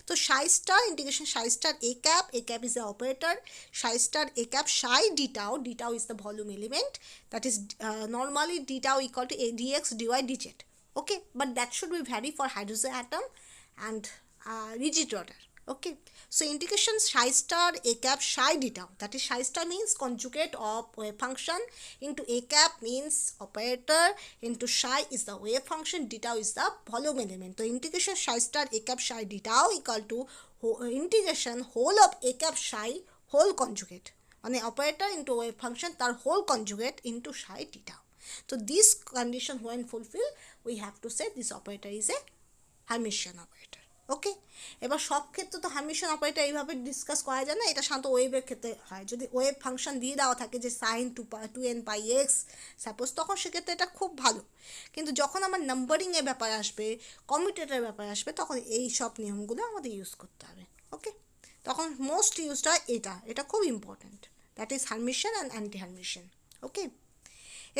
so psi star integration psi star a cap is the operator, psi star a cap psi d tau is the volume element, that is normally d tau equal to a dx dy dz. Okay, but that should be vary for hydrogen atom and rigid order. Okay, so integration psi star a cap psi d tau, that is psi star means conjugate of wave function into a cap means operator into psi is the wave function, d tau is the volume element. So integration psi star a cap psi d tau equal to integration whole of a cap psi whole conjugate, মানে operator into wave function তার whole conjugate into psi d tau. So this condition when fulfilled, we have to say this operator is a Hermitian operator. ওকে, এবার সব ক্ষেত্রে তো হার্মিশিয়ান অপারেটর এইভাবে ডিসকাস করা যায় না, এটা সাধারণত ওয়েভের ক্ষেত্রে হয়। যদি ওয়েভ ফাংশন দিয়ে দেওয়া থাকে যে সাইন 2n পাই এক্স সাপোজ, তখন সেক্ষেত্রে এটা খুব ভালো। কিন্তু যখন আমার নাম্বারিংয়ের ব্যাপার আসবে, কমিউটেটের ব্যাপার আসবে, তখন এই সব নিয়মগুলো আমাদের ইউজ করতে হবে। ওকে, তখন মোস্ট ইউজড হয় এটা খুব important, that is hermitian and anti Hermitian. Okay,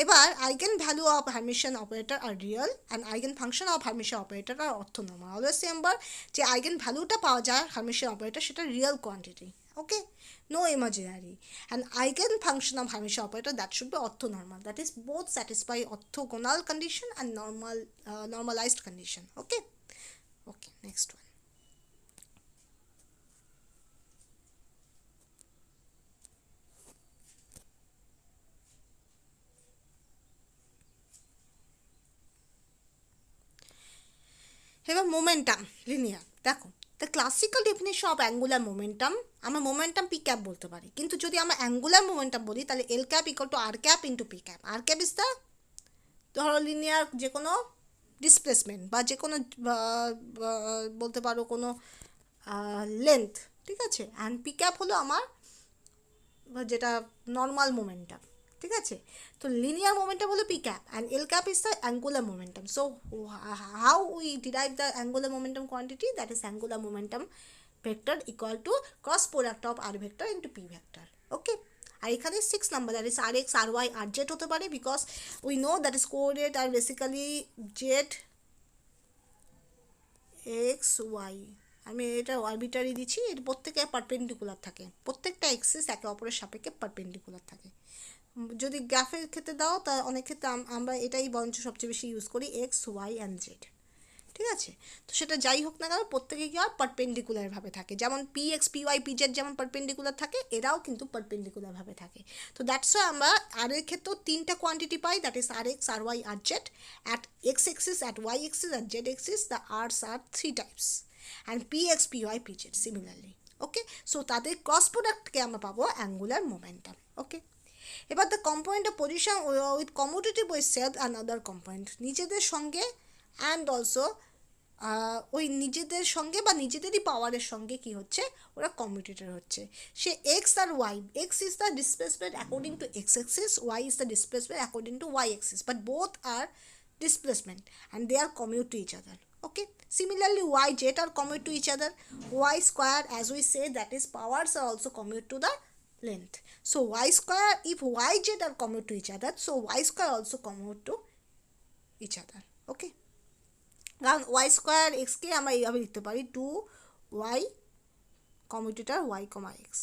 এবার eigen value of hermitian operator are real and eigen function of hermitian operator are orthonormal. Always remember যে আইগেন ভ্যালুটা পাওয়া যায় হার্মিশিয়ান অপারেটর সেটা real quantity, okay, no imaginary. And eigenfunction of Hermitian operator that should be orthonormal, that is both satisfy orthogonal condition and normalized condition. Okay, next one. এবার মোমেন্টাম লিনিয়ার। দেখো, the classical definition of angular momentum, আমরা মোমেন্টাম পি ক্যাপ বলতে পারি, কিন্তু যদি আমরা অ্যাঙ্গুলার মোমেন্টাম বলি তাহলে L cap equal to R cap into P cap. R cap is the, ধরো লিনিয়ার যে কোনো ডিসপ্লেসমেন্ট বা যে কোনো বলতে পারো কোনো লেন্থ, ঠিক আছে, অ্যান্ড পি ক্যাপ হলো আমার যেটা নর্মাল মোমেন্টাম, ঠিক আছে। তো লিনিয়ার মোমেন্টাম হলো P cap and L cap is the angular momentum. So how we derive the angular momentum quantity, that is angular momentum vector equal to cross product of R vector into P vector, okay. আর এখানে 6 number, that is R X R Y R Z হতে পারে, because we know that is coordinate আর বেসিক্যালি জেড এক্স ওয়াই। আমি এটা আরবিটারি দিচ্ছি, এর প্রত্যেকে পারপেন্ডিকুলার থাকে, প্রত্যেকটা এক্সিস একে অপরের সাপেক্ষে পারপেন্ডিকুলার থাকে। যদি গ্রাফের ক্ষেত্রে দাও তা অনেক ক্ষেত্রে আমরা এটাই বরঞ্চ সবচেয়ে বেশি ইউজ করি, এক্স ওয়াই অ্যান্ড জেড, ঠিক আছে। তো সেটা যাই হোক না কেন প্রত্যেকে কি হয় পারপেন্ডিকুলারভাবে থাকে, যেমন P X P Y P Z যেমন পারপেন্ডিকুলার থাকে, এরাও কিন্তু পারপেন্ডিকুলারভাবে থাকে। তো দ্যাটস ওয়াই আমরা আর এর ক্ষেত্রেও 3টা কোয়ান্টিটি পাই, that is R X R Y R Z. At X axis, at Y axis, at Z axis the R's are 3 types, and P X P Y P Z similarly, okay. So তাদের ক্রস প্রোডাক্টকে আমরা পাবো অ্যাঙ্গুলার মোমেন্টাম, ওকে। এবার the component of position with commutative with self and other component, নিজেদের সঙ্গে অ্যান্ড অলসো ওই নিজেদের সঙ্গে বা নিজেদেরই পাওয়ারের সঙ্গে কি হচ্ছে, ওরা কমিউটেটর হচ্ছে। Say X R Y, X is the displacement according to X axis, Y is the displacement according to Y axis, but both are displacement and they are commute to each other, okay. Similarly y jet are commute to each other, y square as we say that is powers are also commute to the length. So y square, if y jet are commute to each other, so y square also commute to each other, okay. কারণ y square x কে আমরা এইভাবে লিখতে পারি 2y কমিউটেটর y, x।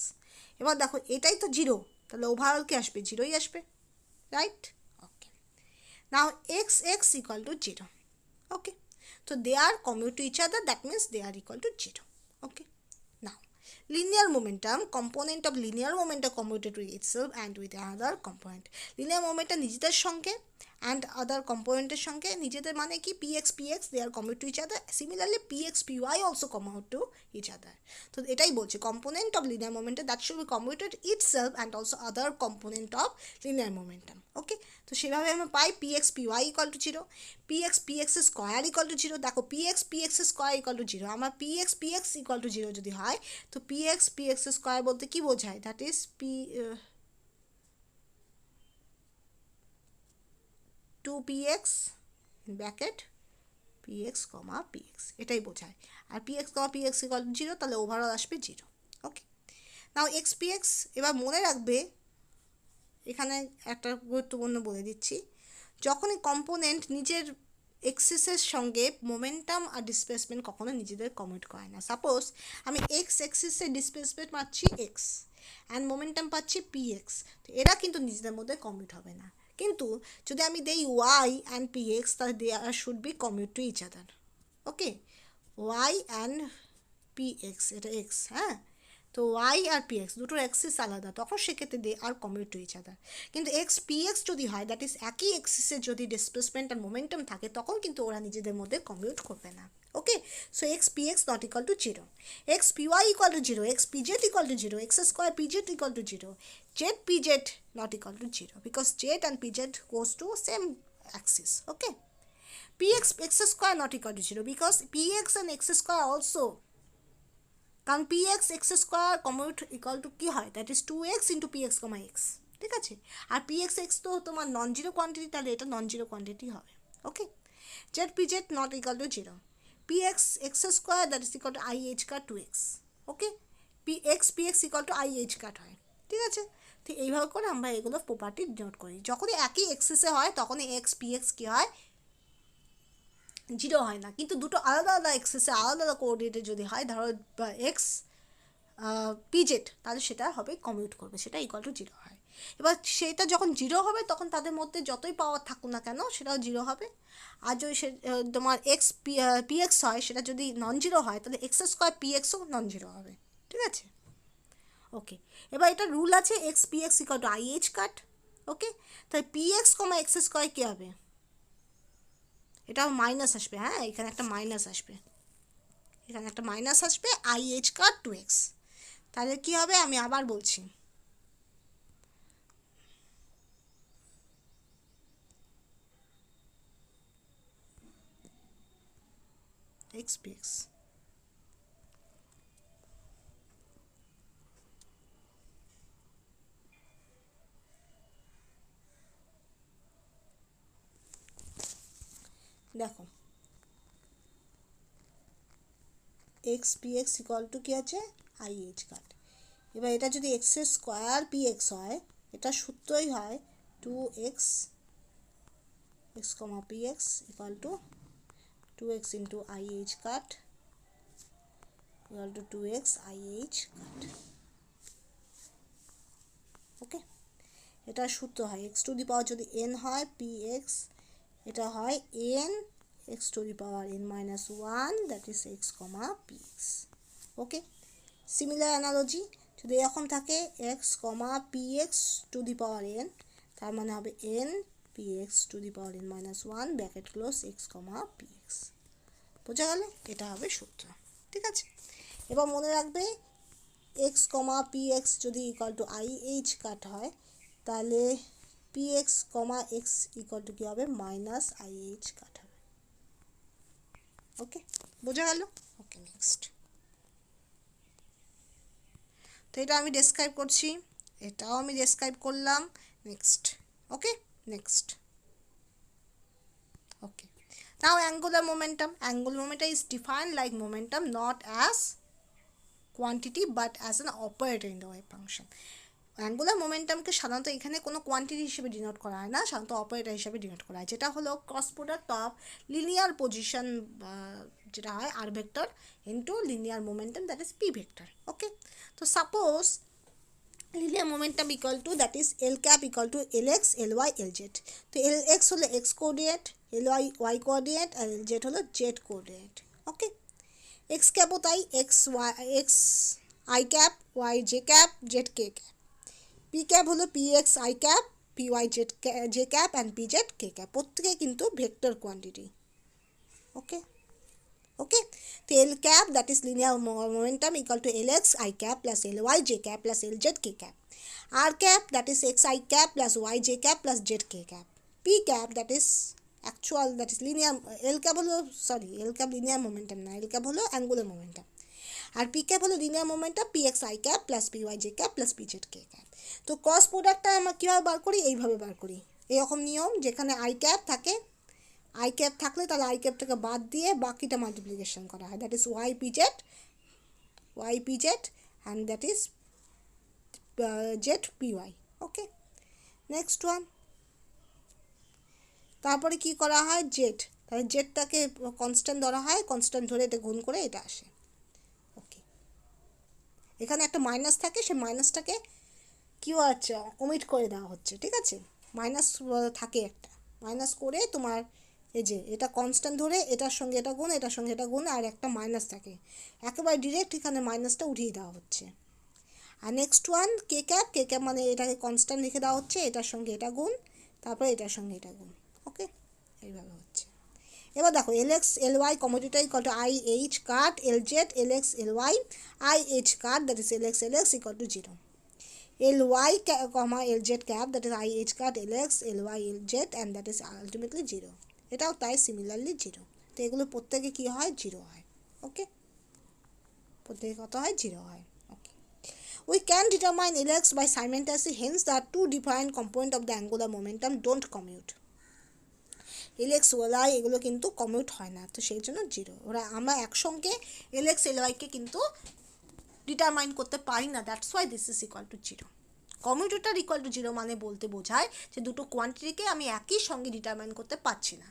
এবার দেখো এটাই তো 0, তাহলে ওভারঅল কি আসবে, 0ই আসবে, right. Now x equal to 0, okay. So they are commute to each other, that means they are equal to 0, okay. Now linear momentum, component of linear momentum commuted with itself and with another component. Linear momentum নিজেদের সঙ্গে and other component এর সঙ্গে, নিজেদের মানে কি px they are commute to each other, similarly px py also commute to each other. তো এটাই বলছে component of linear momentum that should be commuted itself and also other component of linear momentum, okay. তো সেভাবে আমরা পাই px py equal to 0, px square equal to 0। দেখো px square equal to 0, আমার px equal to 0 যদি হয় তো px square বলতে কি বোঝায়, that is p 2px bracket px, px এটাই বোঝায়। আর px, px equal to 0, তাহলে ওভারঅল আসবে 0, ওকে। নাও x px, এবার মনে রাখবে এখানে একটা গুরুত্বপূর্ণ বলে দিচ্ছি, যখনই কম্পোনেন্ট নিজের এক্সিসের সঙ্গে মোমেন্টাম আর ডিসপ্লেসমেন্ট কখনো নিজেদের কমিউট করে না। সাপোজ আমি এক্স এক্সিসের ডিসপ্লেসমেন্ট পাচ্ছি এক্স অ্যান্ড মোমেন্টাম পাচ্ছি px, তো এরা কিন্তু নিজেদের মধ্যে কমিউট হবে না। কিন্তু যদি আমি দেই y অ্যান্ড px, তাহলে they are should be commute to each other, okay. y and px, এটা x, হ্যাঁ। তো y আর px দুটোর অ্যাক্সিস আলাদা, তখন সেক্ষেত্রে they are commute to each other. কিন্তু x px যদি হয়, দ্যাট ইজ একই এক্সিসের যদি ডিসপ্লেসমেন্ট আর মোমেন্টাম থাকে, তখন কিন্তু ওরা নিজেদের মধ্যে কমিউট করবে না, okay. So x px not equal to 0, x py equal to 0, x pz equal to 0, x square pz equal to 0, z pz not equal to 0, because z and pz goes to same axis, okay. px x square not equal to 0, because px and x square also, কারণ px x square commute equal to কী হয়, that is 2x into px, x, ঠিক আছে। আর px x তো তোমার নন জিরো কোয়ান্টিটি, তাহলে এটা নন জিরো কোয়ান্টিটি হবে, okay. Z pz not equal to 0, px x square that is equal to i h cut 2x, okay. px equal to i h cut হয়, ঠিক আছে। তো এইভাবে করে আমরা এগুলো প্রপার্টি ডিনোট করি। যখনই একই এক্সিসে হয় তখনই এক্স পি এক্স কী হয়, জিরো হয় না। কিন্তু দুটো আলাদা আলাদা এক্সিসে আলাদা আলাদা কোঅর্ডিনেটে যদি হয়, ধরো এক্স পিজেড, তাহলে সেটা হবে কমিউট করবে, সেটা ইকুয়াল টু জিরো হয়। এবার সেটা যখন জিরো হবে তখন তাদের মধ্যে যতই পাওয়ার থাকুক না কেন সেটাও জিরো হবে। আর যদি সে তোমার এক্স পি এক্স হয়, সেটা যদি নন জিরো হয় তাহলে এক্স স্কোয়ার পি এক্সও নন জিরো হবে। ঠিক আছে, ওকে। এবার এটা রুল আছে x p x equal to i h cut. Okay, তাহলে p x comma x square কী হবে, এটা মাইনাস আসবে। হ্যাঁ, এখানে একটা মাইনাস আসবে, এখানে একটা মাইনাস আসবে, i h cut two x. তাহলে কী হবে আমি আবার বলছি, এক্স পি এক্স দেখো x p x equal to কী আছে, আই এইচ কাট। এবার এটা যদি এক্স স্কোয়ার পি এক্স হয়, এটা সূত্রই হয় two x x comma p x equal to two x into i h cut equal to two x i h cut. Okay, এটা সূত্র হয় এক্স টু দি পাওয়ার যদি এন হয় পি এক্স, এটা হয় N x two the power N minus one, that is x comma p x. Okay, similar analogy যদি এরকম থাকে x comma p x two the power N, তার মানে হবে N P x two the power N minus one bracket close x comma p x. বোঝা গেল, এটা হবে সূত্র। ঠিক আছে, এবার মনে রাখবে এক্স কমা পি এক্স যদি equal to i h cut হয়, তাহলে p x comma x equal to কী হবে, মাইনাস আই এইচ কাট হবে। ওকে, বোঝা গেল। Okay, next. তো এটা আমি ডেসক্রাইব করছি, এটাও আমি ডেসক্রাইব করলাম। Next. Okay, next. Okay, now angular momentum is defined like momentum not as quantity but as an operator in the wave function. Angular মোমেন্টামকে সাধারণত এখানে কোনো কোয়ান্টিটি হিসেবে ডিনোট করা হয় না, সাধারণত অপারেটর হিসেবে ডিনোট করা হয়, যেটা হলো cross product of linear position, যেটা হয় r vector into linear momentum, that is p vector. Okay, তো suppose linear momentum equal to that is l cap equal to l x l y l z. তো এল এক্স হলো x coordinate, l y y coordinate, আর এল জেড হলো জেড কোঅর্ডিনেট। ওকে, এক্স ক্যাপও তাই, x y x I cap, y J cap, z K cap. P cap হলো p x I cap, p y z j cap and p Z K cap, প্রত্যেকে কিন্তু ভেক্টর কোয়ান্টিটি। ওকে, ওকে, তো l cap that is linear momentum equal to l x I cap plus l y J cap plus l z K cap. R cap that is x I cap plus y J cap plus z K cap. P cap that is actual that is linear, L cap হলো sorry L cap linear momentum না, এল ক্যাপ হলো অ্যাঙ্গুলার মোমেন্টাম, আর পি ক্যাপ হলো linear momentum P x I cap plus P Y J cap plus P Z K cap. তো ক্রস প্রোডাক্টটা আমরা কীভাবে বার করি, এইভাবে বার করি, এরকম নিয়ম, যেখানে আই ক্যাপ থাকে, আই ক্যাপ থাকলে তাহলে আই ক্যাপটাকে বাদ দিয়ে বাকিটা মাল্টিপ্লিকেশন করা হয়, that is Y P Z and that is Z P Y. Okay, next one. তারপরে কি করা হয়, জেড, তাহলে জেডটাকে কনস্ট্যান্ট ধরা হয়, কনস্ট্যান্ট ধরে এটা গুণ করে এটা আসে। ওকে, এখানে একটা মাইনাস থাকে, সেই মাইনাসটাকে কী হচ্ছে ওমিট করে দেওয়া হচ্ছে। ঠিক আছে, মাইনাস থাকে একটা, মাইনাস করে তোমার এই যে এটা কনস্ট্যান্ট ধরে এটার সঙ্গে এটা গুণ, এটার সঙ্গে এটা গুণ, আর একটা মাইনাস থাকে, একেবারে ডিরেক্ট এখানে মাইনাসটা উঠিয়ে দেওয়া হচ্ছে। আর নেক্সট ওয়ান কে ক্যাপ, কে ক্যাপ মানে এটাকে কনস্ট্যান্ট লিখে দেওয়া হচ্ছে, এটার সঙ্গে এটা গুণ, তারপরে এটার সঙ্গে এটা গুণ। ওকে, এইভাবে হচ্ছে। এবার দেখো l x l y commutator equal to i h cut l z l x l y i h cut that is l x equal to zero. L y comma l z cap that is i h cut l x l y l z and that is ultimately zero. এটাও তাই সিমিলারলি জিরো। তো এগুলো প্রত্যেকে কী হয়, জিরো হয়। ওকে, প্রত্যেকে কত হয়, জিরো হয়। ওকে, we can determine Lx by simultaneously, hence the two different component of the angular momentum don't commute. Lx ly এগুলো কিন্তু কমিউট হয় না, তো সেই জন্য জিরো। ওরা আমরা একসঙ্গে Lx Ly কে কিন্তু ডিটারমাইন করতে পারি না, that's why this is equal to zero. Commutator equal to zero মানে বলতে বোঝায় যে দুটো কোয়ান্টিটিকে আমি একই সঙ্গে ডিটারমাইন করতে পারছি না।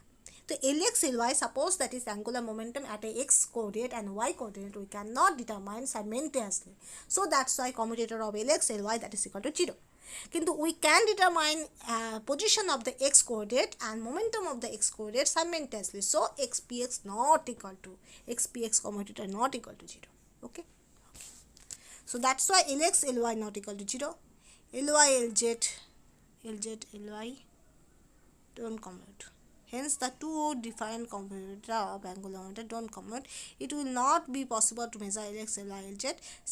তো Lx Ly, suppose that is angular momentum at a x coordinate and y coordinate we cannot determine simultaneously, so that's why commutator of Lx Ly that is equal to 0. কিন্তু we can determine position of the x coordinate and momentum of the x coordinate simultaneously, so xpx not equal to xpx commutator not equal to 0. Okay, so that's why Lx Ly not equal to 0. Ly Lz Ly don't commute. Hence, the two different commutator of angular momentum don't commute. It will not be possible to measure Lx, Ly, Lz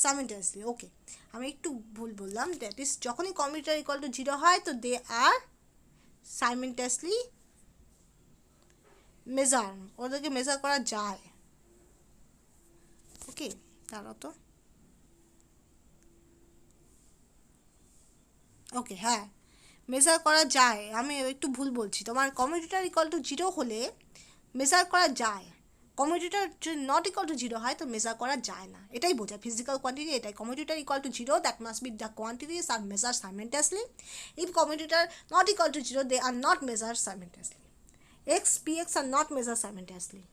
simultaneously. Okay, আমি একটু ভুল বললাম, that is যখনই commutator equal to 0 হয় তো they are simultaneously measure, ওদেরকে মেজার করা যায়। ওকে, তারা তো ওকে, হ্যাঁ মেজার করা যায়, আমি একটু ভুল বলছি, তোমার কমিউটেটর ইকুয়াল টু 0 হলে মেজার করা যায়, কমিউটেটর নট ইকুয়াল টু 0 হয় তো মেজার করা যায় না, এটাই বোঝায় ফিজিক্যাল কোয়ান্টিটি এটাই। Commutator equal to 0 that must be the quantities are measure simultaneously, if commutator not equal to 0 they are not measure simultaneously, x px are not measured simultaneously.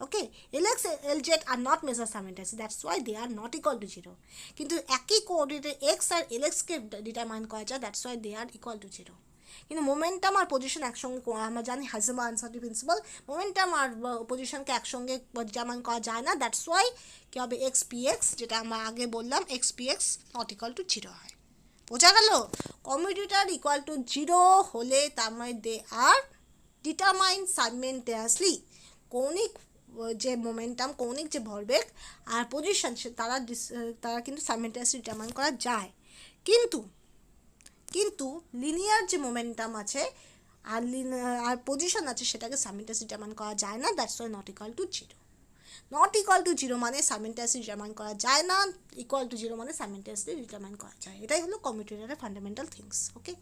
Okay, Lx Lz are not measured simultaneously, that's why they are not equal to 0. কিন্তু একই কোঅর্ডিনেটে x আর Lx কে ডিটারমাইন করা যায়, that's why they are equal to 0. কিন্তু মোমেন্টাম আর পজিশন একসঙ্গে, আমরা জানি হাইজেনবার্গ আনসার্টিনিটি প্রিন্সিপাল, মোমেন্টাম আর পজিশনকে একসঙ্গে ডিটারমাইন করা যায় না, দ্যাটস ওয়াই কী হবে x px, যেটা আমরা আগে বললাম x px not equal to 0 হয়। বোঝা গেল? কমিউটেটর ইকুয়াল টু 0 হলে তার মানে দে আর ডিটারমাইন সাইমেন্টানেয়াসলি, কৌণিক যে মোমেন্টাম, কৌণিক যে ভরবেগ আর পজিশন তারা কিন্তু সাইমেন্টানেয়াসলি ডিটারমাইন করা যায়। কিন্তু লিনিয়ার যে মোমেন্টাম আছে আর পজিশন আছে সেটাকে সাইমেন্টানেয়াসলি ডিটারমাইন করা যায় না, that's why not equal to 0. Not equal to 0 মানে সাইমেন্টানেয়াসলি ডিটারমাইন করা যায় না, ইকুয়াল টু 0 মানে সাইমেন্টানেয়াসলি ডিটারমাইন করা যায়। এটাই হলো কমিউটেটরের fundamental things. Okay,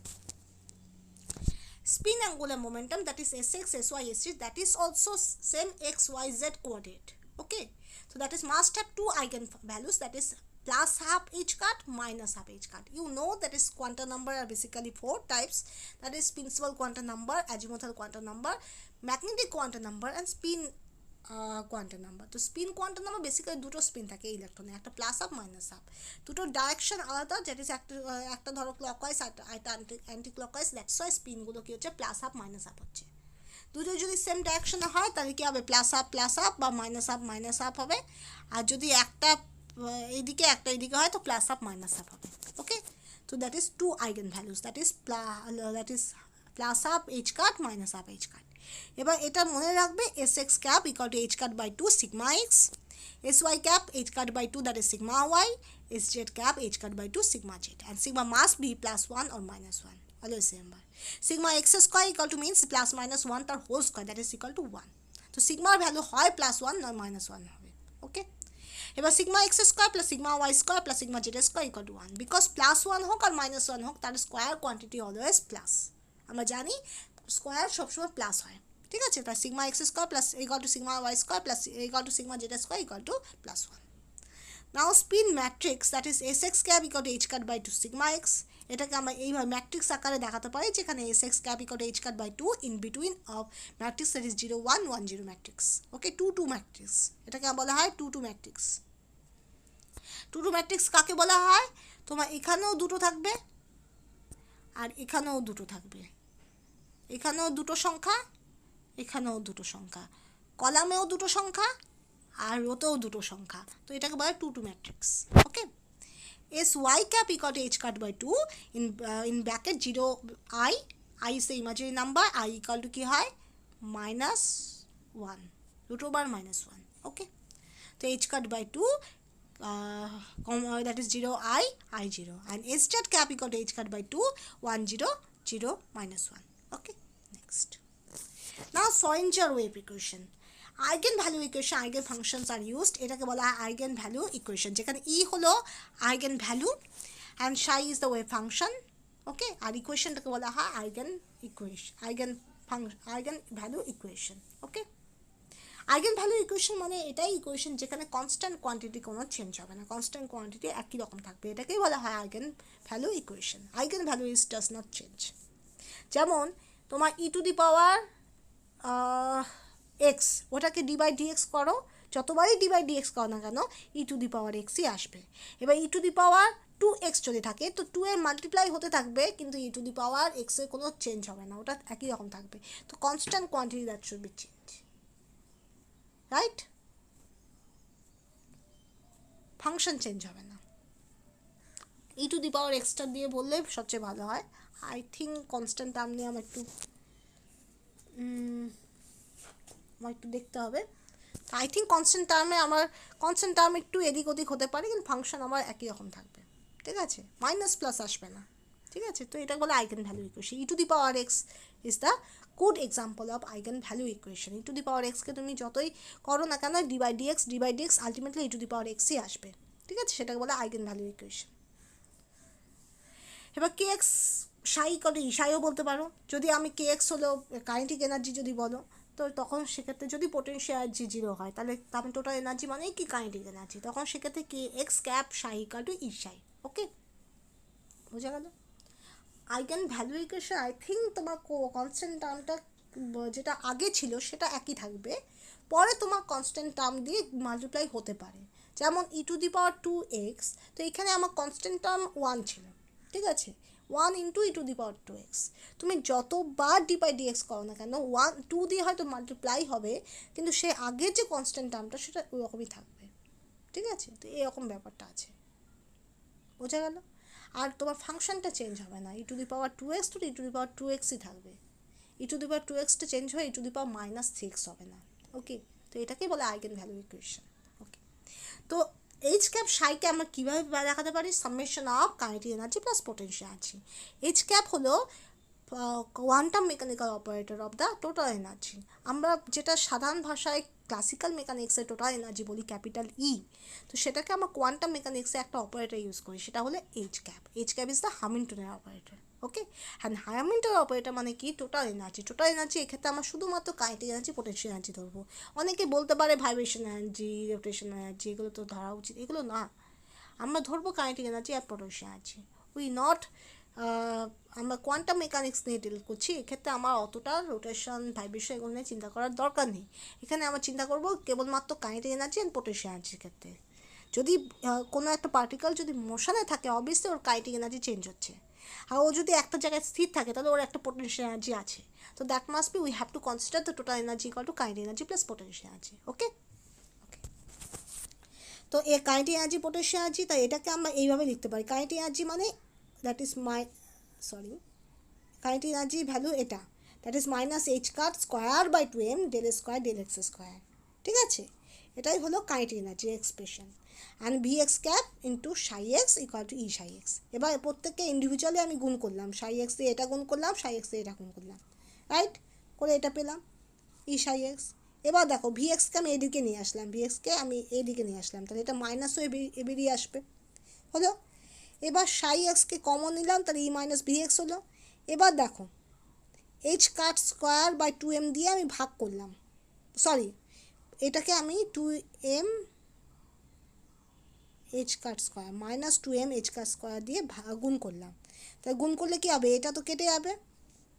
spin angular momentum, that is Sx, Sy, Sc, that is also same x, y, z coordinate. Okay, so that is must have two eigenvalues, that is plus half h cut minus half h cut. You know that is quantum number are basically 4 types, that is principal quantum number, azimuthal quantum number, magnetic quantum number and spin quantum number. তো স্পিন কোয়ান্টাম নাম্বার বেসিক্যালি দুটো স্পিন থাকে ইলেকট্রনে, একটা প্লাস হাফ মাইনাস হাফ, দুটো ডাইরেকশন আলাদা, যেটা একটা ধরো ক্লকওয়াইজ আর একটা অ্যান্টি ক্লকওয়াইজ, দ্যাটস ওয়াই স্পিনগুলো কী হচ্ছে প্লাস হাফ মাইনাস হাফ হচ্ছে। দুটো যদি সেম ডাইরেকশনে হয় তাহলে কী হবে প্লাস হাফ বা মাইনাস হাফ হবে, আর যদি একটা এইদিকে একটা এইদিকে হয় তো প্লাস হাফ মাইনাস হাফ হবে। ওকে, তো that is two eigen values, that is plus half h cut minus half h cut. এবার এটা মনে রাখবে Sx cap equal to h cut by 2 sigma x, Sy cap h cut by 2 that is sigma y, Sz cap h cut by 2 sigma z, and sigma must be plus 1 or minus 1. Always remember, sigma x square equal to means plus minus 1 তার whole square, that is equal to 1. তো সিগমার ভ্যালু হয় প্লাস 1 নয় মাইনাস 1 হবে। ওকে, এবার sigma X square plus sigma Y square plus sigma Z square equal to 1, because plus 1 হোক আর মাইনাস 1 হোক তার স্কোয়ার কোয়ান্টিটি অলওয়েজ প্লাস, আমরা জানি স্কোয়ার সবসময় প্লাস হয়। ঠিক আছে, তাই sigma X square plus equal to sigma Y square plus equal to sigma Z square equal to plus 1. Now spin matrix, that is S X cap equal to H cut by 2 sigma X, এটাকে আমরা এইভাবে ম্যাট্রিক্স আকারে দেখাতে পারি, যেখানে S X cap equal to H cut by 2 in between of matrix that is 0 1 1 0 matrix. Okay, 2 2 matrix, এটাকে বলা হয় 2 2 ম্যাট্রিক্স। 2 2 ম্যাট্রিক্স কাকে বলা হয়? তোমার এখানেও দুটো থাকবে আর এখানেও দুটো থাকবে, এখানেও দুটো সংখ্যা, এখানেও দুটো সংখ্যা, কলামেও দুটো সংখ্যা আর রোতেও দুটো সংখ্যা, তো এটাকে বলা হয় 2 2 matrix. Okay, s y cap equal to H cut by 2 in bracket 0 i, i is the imaginary number, i equal to কী হয় -1 রুট ওভার -1। ওকে, তো h cut by 2 that is 0 I 0, and S jet cap equal to h cut by 2 1 0 0 -1. Okay, next. Now Schrödinger wave equation, eigenvalue equation, eigen functions are used, এটাকে বলা হয় eigenvalue equation, যেখানে E হলো eigenvalue and psi is the wave function. Okay, আর ইকুয়েশনটাকে বলা হয় eigenvalue equation. Okay, eigen value equation মানে এটাই ইকুয়েশন যেখানে কনস্ট্যান্ট কোয়ান্টিটি কোনো চেঞ্জ হবে না, কনস্ট্যান্ট কোয়ান্টিটি একই রকম থাকবে, এটাকেই বলা হয় eigen value equation. Eigen value is does not change. যেমন তোমার ই টু দি পাওয়ার এক্স, ওটাকে ডি বাই ডিএক্স করো, যতবারই ডি বাই ডিএক্স করো না কেন ই টু দি পাওয়ার এক্সই আসবে। এবার ই টু দি পাওয়ার 2x যদি থাকে তো 2 এর মাল্টিপ্লাই হতে থাকবে, কিন্তু ই টু দি পাওয়ার এক্সের কোনো চেঞ্জ হবে না, ওটা একই রকম থাকবে। তো constant quantity that should be change, right? Function change হবে না। ই টু দি পাওয়ার এক্সটা দিয়ে বললে সবচেয়ে ভালো হয়। আই থিঙ্ক কনস্ট্যান্ট টার্ম নিয়ে আমার একটু দেখতে হবে। আই থিঙ্ক কনস্ট্যান্ট টার্ম একটু এদিক ওদিক হতে পারে, কিন্তু ফাংশন আমার একই রকম থাকবে, ঠিক আছে? মাইনাস প্লাস আসবে না, ঠিক আছে? তো এটা বলে eigen value equation. E to the power x is the good example of eigen value equation. E to the power এক্সকে তুমি যতই করো না কেন d by dx ultimately e to the power এক্সই আসবে, ঠিক আছে? সেটাকে বলে আইগেন ভ্যালু ইকুয়েশন। এবার কে এক্স সাই করে ইসাইও বলতে পারো। যদি আমি কে এক্স হলো কাইনেটিক এনার্জি যদি বলো, তো তখন সেক্ষেত্রে যদি পোটেনশিয়াল এনার্জি 0 হয় তাহলে তার টোটাল এনার্জি মানেই কি কাইনেটিক এনার্জি, তখন সেক্ষেত্রে k x cap Sai equal to e psi. ওকে, বোঝা গেল? Eigen value equation I think তোমার কনস্ট্যান্ট টার্মটা যেটা আগে ছিল সেটা একই থাকবে, পরে তোমার কনস্ট্যান্ট টার্ম দিয়ে মাল্টিপ্লাই হতে পারে। যেমন ই টু দি পাওয়ার 2x, তো এখানে আমার কনস্ট্যান্ট টার্ম 1 ছিল, ঠিক আছে? 1 into E to the power 2x, তুমি যতবার ডি বাই ডিএক্স করো না কেন 2 দিয়ে হয়তো মাল্টিপ্লাই হবে, কিন্তু সে আগের যে কনস্ট্যান্ট টার্মটা সেটা ওরকমই থাকবে, ঠিক আছে? তো এরকম ব্যাপারটা আছে, বোঝা গেল? আর তোমার ফাংশনটা চেঞ্জ হবে না, ই টু দি পাওয়ার 2x তো ই টু দি পাওয়ার 2xই থাকবে। ই টু দি পাওয়ার 2xটা চেঞ্জ হয়ে ই টু দি পাওয়ার -6 হবে না। ওকে, তো এটাকেই বলে আইগেন ভ্যালু ইকুয়েশন। ওকে, তো এইচ ক্যাপ সাইকে আমরা কীভাবে দেখাতে পারি? Summation of kinetic energy plus potential energy. H cap হলো quantum mechanical operator of the total energy. আমরা যেটা সাধারণ ভাষায় ক্লাসিক্যাল মেকানিক্সের টোটাল এনার্জি বলি ক্যাপিটাল ই, তো সেটাকে আমরা কোয়ান্টাম মেকানিক্সে একটা অপারেটর ইউজ করি, সেটা হলো h cap. H cap is the হ্যামিল্টনের অপারেটর। ওকে, হ্যাঁ, হ্যামিল্টনের অপারেটর মানে কি? Total energy. টোটাল এনার্জি এক্ষেত্রে আমরা শুধুমাত্র কাইনেটিক এনার্জি পোটেনশিয়াল এনার্জি ধরবো। অনেকে বলতে পারে ভাইব্রেশন এনার্জি, রোটেশন এনার্জি, এগুলো তো ধরা উচিত, এগুলো না, আমরা ধরবো কাইনেটিক এনার্জি আর পোটেনশিয়াল এনার্জি। আমরা কোয়ান্টাম মেকানিক্স নিয়ে ডিল করছি, এক্ষেত্রে আমার অতটা রোটেশন ভাইব্রেশন এগুলো নিয়ে চিন্তা করার দরকার নেই। এখানে আমরা চিন্তা করবো কেবলমাত্র কাইনেটিক এনার্জি অ্যান্ড পোটেনশিয়াল এনার্জির ক্ষেত্রে। যদি কোনো একটা পার্টিকেল যদি মোশনে থাকে, অবভিয়াসলি ওর কাইনেটিক এনার্জি চেঞ্জ হচ্ছে, আর ও যদি একটা জায়গায় স্থির থাকে তাহলে ওর একটা পোটেনশিয়াল এনার্জি আছে। তো that must be we have to consider the total energy equal to kinetic energy plus potential energy. Okay, তো a kinetic energy potential energy, তাই এটাকে আমরা এইভাবে লিখতে পারি। কাইনেটিক এনার্জি মানে that is kinetic energy value এটা, that is -h cut square by 2m del square del x square, ঠিক আছে? এটাই হলো kinetic energy expression. And vx cap into psi x equal to e Sai x. এবার প্রত্যেককে ইন্ডিভিজুয়ালি আমি গুণ করলাম, সাই এক্স দিয়ে এটা গুণ করলাম, সাই এক্স দিয়ে এটা গুণ করলাম, রাইট? করে এটা পেলাম ই সাই এক্স। এবার দেখো ভিএক্সকে আমি এদিকে নিয়ে আসলাম, ভিএক্সকে আমি এদিকে নিয়ে আসলাম, তাহলে এটা মাইনাস হয়ে বেরিয়ে আসবে, হলো? এবার সাই এক্সকে কমন নিলাম, তাহলে ই মাইনাস ভিএক্স হলো। এবার দেখো H cut square by 2m দিয়ে আমি ভাগ করলাম, সরি এটাকে আমি 2m H cut square -2m H cut square দিয়ে গুণ করলাম, তাহলে গুণ করলে কী হবে? এটা তো কেটে যাবে,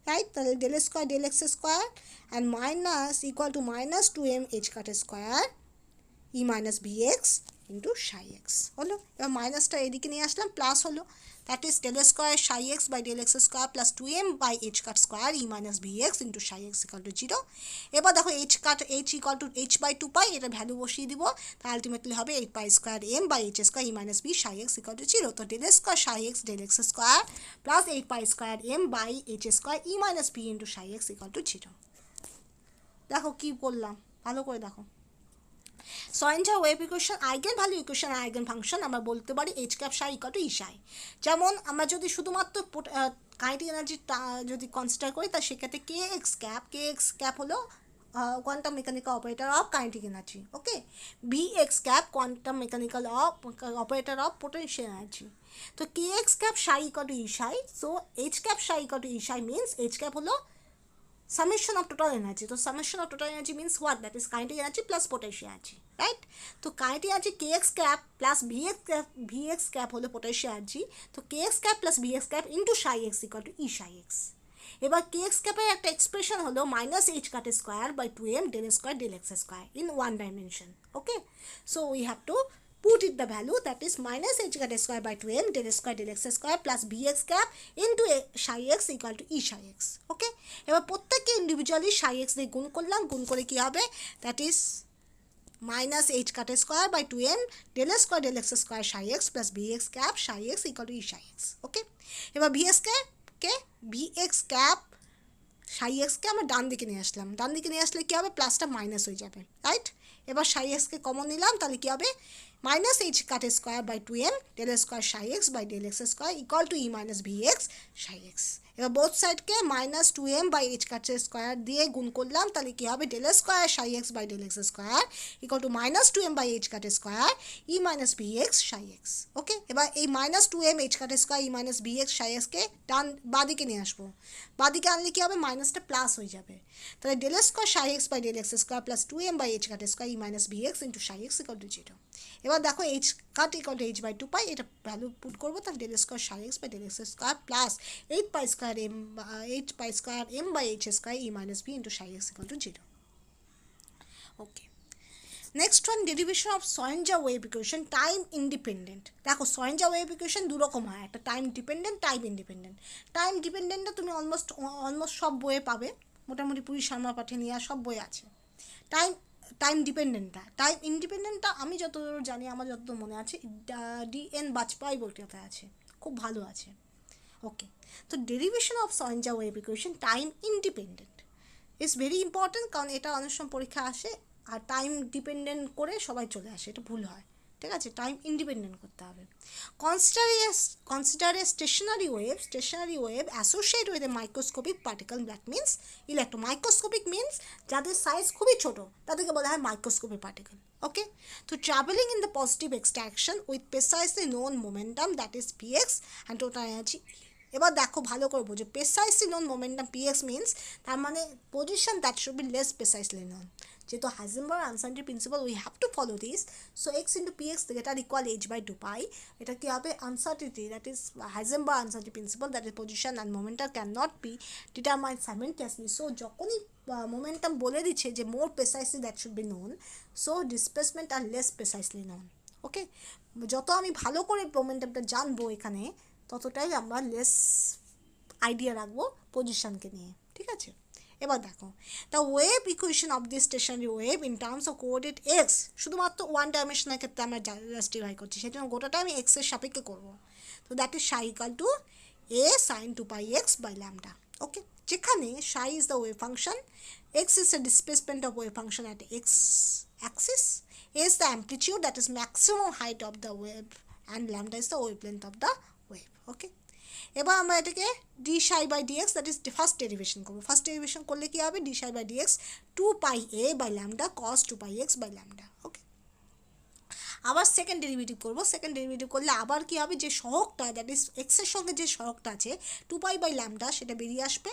রাইট? তাহলে del square del x square and minus equal to -2m H cut square E minus VX into psi X হলো। এবার মাইনাসটা এদিকে নিয়ে আসলাম, প্লাস হলো, that is del square psi X by del x square plus 2m by H cut square E minus VX into psi x equal to 0। এবার দেখো H equal to h by 2 pi, এটা ভ্যালু বসিয়ে দিব, তা আলটিমেটলি হবে 8 pi square m by H square E minus b psi x equal to 0। তো del square psi x del x square plus 8 pi square m by H square E minus b into psi x equal to 0। দেখো কী করলাম, ভালো করে দেখো। Schrodinger wave equation, eigen value equation আর আইগেন ফাংশন আমরা বলতে পারি h cap psi equal to e psi. যেমন আমরা যদি শুধুমাত্র কাইনেটিক এনার্জি যদি কনসিডার করি, তা সেক্ষেত্রে কে এক্স ক্যাপ হলো quantum mechanical operator of kinetic energy. Okay, b x cap quantum mechanical operator of potential energy. তো k x cap psi equal to e psi, so h cap psi equal to e psi means h cap হলো summation of total energy. So summation of total energy means what? That is kinetic energy plus potential energy, right? So kinetic energy kx cap plus vx cap holo potential energy. So kx cap plus vx cap into psi x equal to E psi x. এবার kx ক্যাপের একটা এক্সপ্রেশন হলো minus H cut square by 2m del square del x square in one dimension. Okay, so we have to put it the value, that is minus h cat square by 2m del square del x square plus bx cap into psi x equal to e psi x. ওকে, এবার প্রত্যেককে ইন্ডিভিজুয়ালি psi x দিয়ে গুণ করলাম, গুণ করে কি হবে, that is minus h cat square by 2m del square del x square psi x plus bx cap psi x equal to e psi x. ওকে, এবার vx cap কে vx cap psi x কে আমরা ডান দিকে নিয়ে আসলাম, ডান দিকে নিয়ে আসলে কি হবে, প্লাসটা মাইনাস হয়ে যাবে, রাইট? এবার psi x কে কমন নিলাম, তাহলে কি হবে, minus h cat square by 2m del square psi x by del x square equal to e minus bx psi x. এবার বোথ সাইডকে মাইনাস 2m বাই h cat square দিয়ে গুণ করলাম, তাহলে কি হবে, del square psi x by del x square equal to minus 2m by h cat square e minus bx psi x. ওকে, এবার এই minus 2m h cat square e minus bx psi x কে ডান বাদিকে নিয়ে আসবো, বাদিকে আনলে কি হবে, মাইনাসটা প্লাস হয়ে যাবে, তাহলে del square psi x by del x square plus 2m by h cat square e minus bx into psi x equal to 0. এবার দেখো h cut equal to h by 2 pi, এটা ভ্যালু পুট করবো, তাহলে del square psi x by del x square plus 8 pi square m by h square e minus b into psi x equal to 0. Okay, next one, derivation of সয়েনজা ওয়েভ ইকুয়েশন টাইম ইন্ডিপেন্ডেন্ট. দেখো সয়েনজা ওয়েভ ইকুয়েশন দু রকম হয়, একটা time dependent, time independent. Time ডিপেন্ডেন্টটা তুমি অলমোস্ট সব বইয়ে পাবে, মোটামুটি পুরী শর্মা পাঠিয়ে সব বই আছে. টাইম ডিপেন্ডেন্টটা, টাইম ইন্ডিপেন্ডেন্টটা আমি যতদূর জানি, আমার যতদূর মনে আছে, DN বাজপাই বইটাতে আছে, খুব ভালো আছে. ওকে, তো ডেরিভেশন অফ সয়েনজা wave equation time independent is very important, কারণ এটা অনেক সময় পরীক্ষা আসে আর টাইম ডিপেন্ডেন্ট করে সবাই চলে আসে, এটা ভুল হয়, ঠিক আছে? টাইম ইন্ডিপেন্ডেন্ট করতে হবে. Consider a stationary wave associate with a microscopic particle, that means electron. Microscopic means যাদের সাইজ খুবই ছোট, তাদেরকে বলা হয় মাইক্রোস্কোপিক পার্টিকেল. ওকে, তো traveling in the positive extraction with precisely known momentum, that is px and total energy. এবার দেখো ভালো করে বোঝো, precisely known momentum px means, তার মানে position that should be less precisely known. যেহেতু Heisenberg uncertainty principle, we have to follow this. So x into px greater equal h by 2 pi, এটা কি হবে, uncertainty, that is Heisenberg uncertainty principle, that is position and momentum can not be determined simultaneously. So যখনই মোমেন্টাম বলে দিচ্ছে যে more precisely that should be known, so displacement are less precisely known. Okay, যত আমি ভালো করে মোমেন্টামটা জানবো এখানে, ততটাই আমরা লেস আইডিয়া রাখবো পজিশনকে নিয়ে, ঠিক আছে? এবার দেখো, the wave equation of this stationary wave in terms of coordinate X, শুধুমাত্র ওয়ান ডাইমেনশনের ক্ষেত্রে আমরা জাস্টিফাই করছি, সেজন্য গোটাটা আমি এক্সের সাপেক্ষে করবো. তো that is psi equal to a sin 2 pi x by lambda. ওকে, যেখানে psi is the wave function, x is the displacement of wave function at x axis, a is the amplitude, that is maximum height of the wave, and lambda is the wavelength of the wave. ওকে, এবার আমরা এটাকে d psi by dx, that is first derivation করবো. ফার্স্ট ডেরিভেশন করলে কি হবে, d psi by dx 2 pi a by lambda cos 2 pi x by lambda. ওকে, আবার সেকেন্ড ডেরিভেটিভ করবো. সেকেন্ড ডেরিভেটিভ করলে আবার কি হবে, যে সহগটা, দ্যাট ইজ এক্সের সঙ্গে যে সহগটা আছে 2 পাই বাই ল্যামডা, সেটা বেরিয়ে আসবে,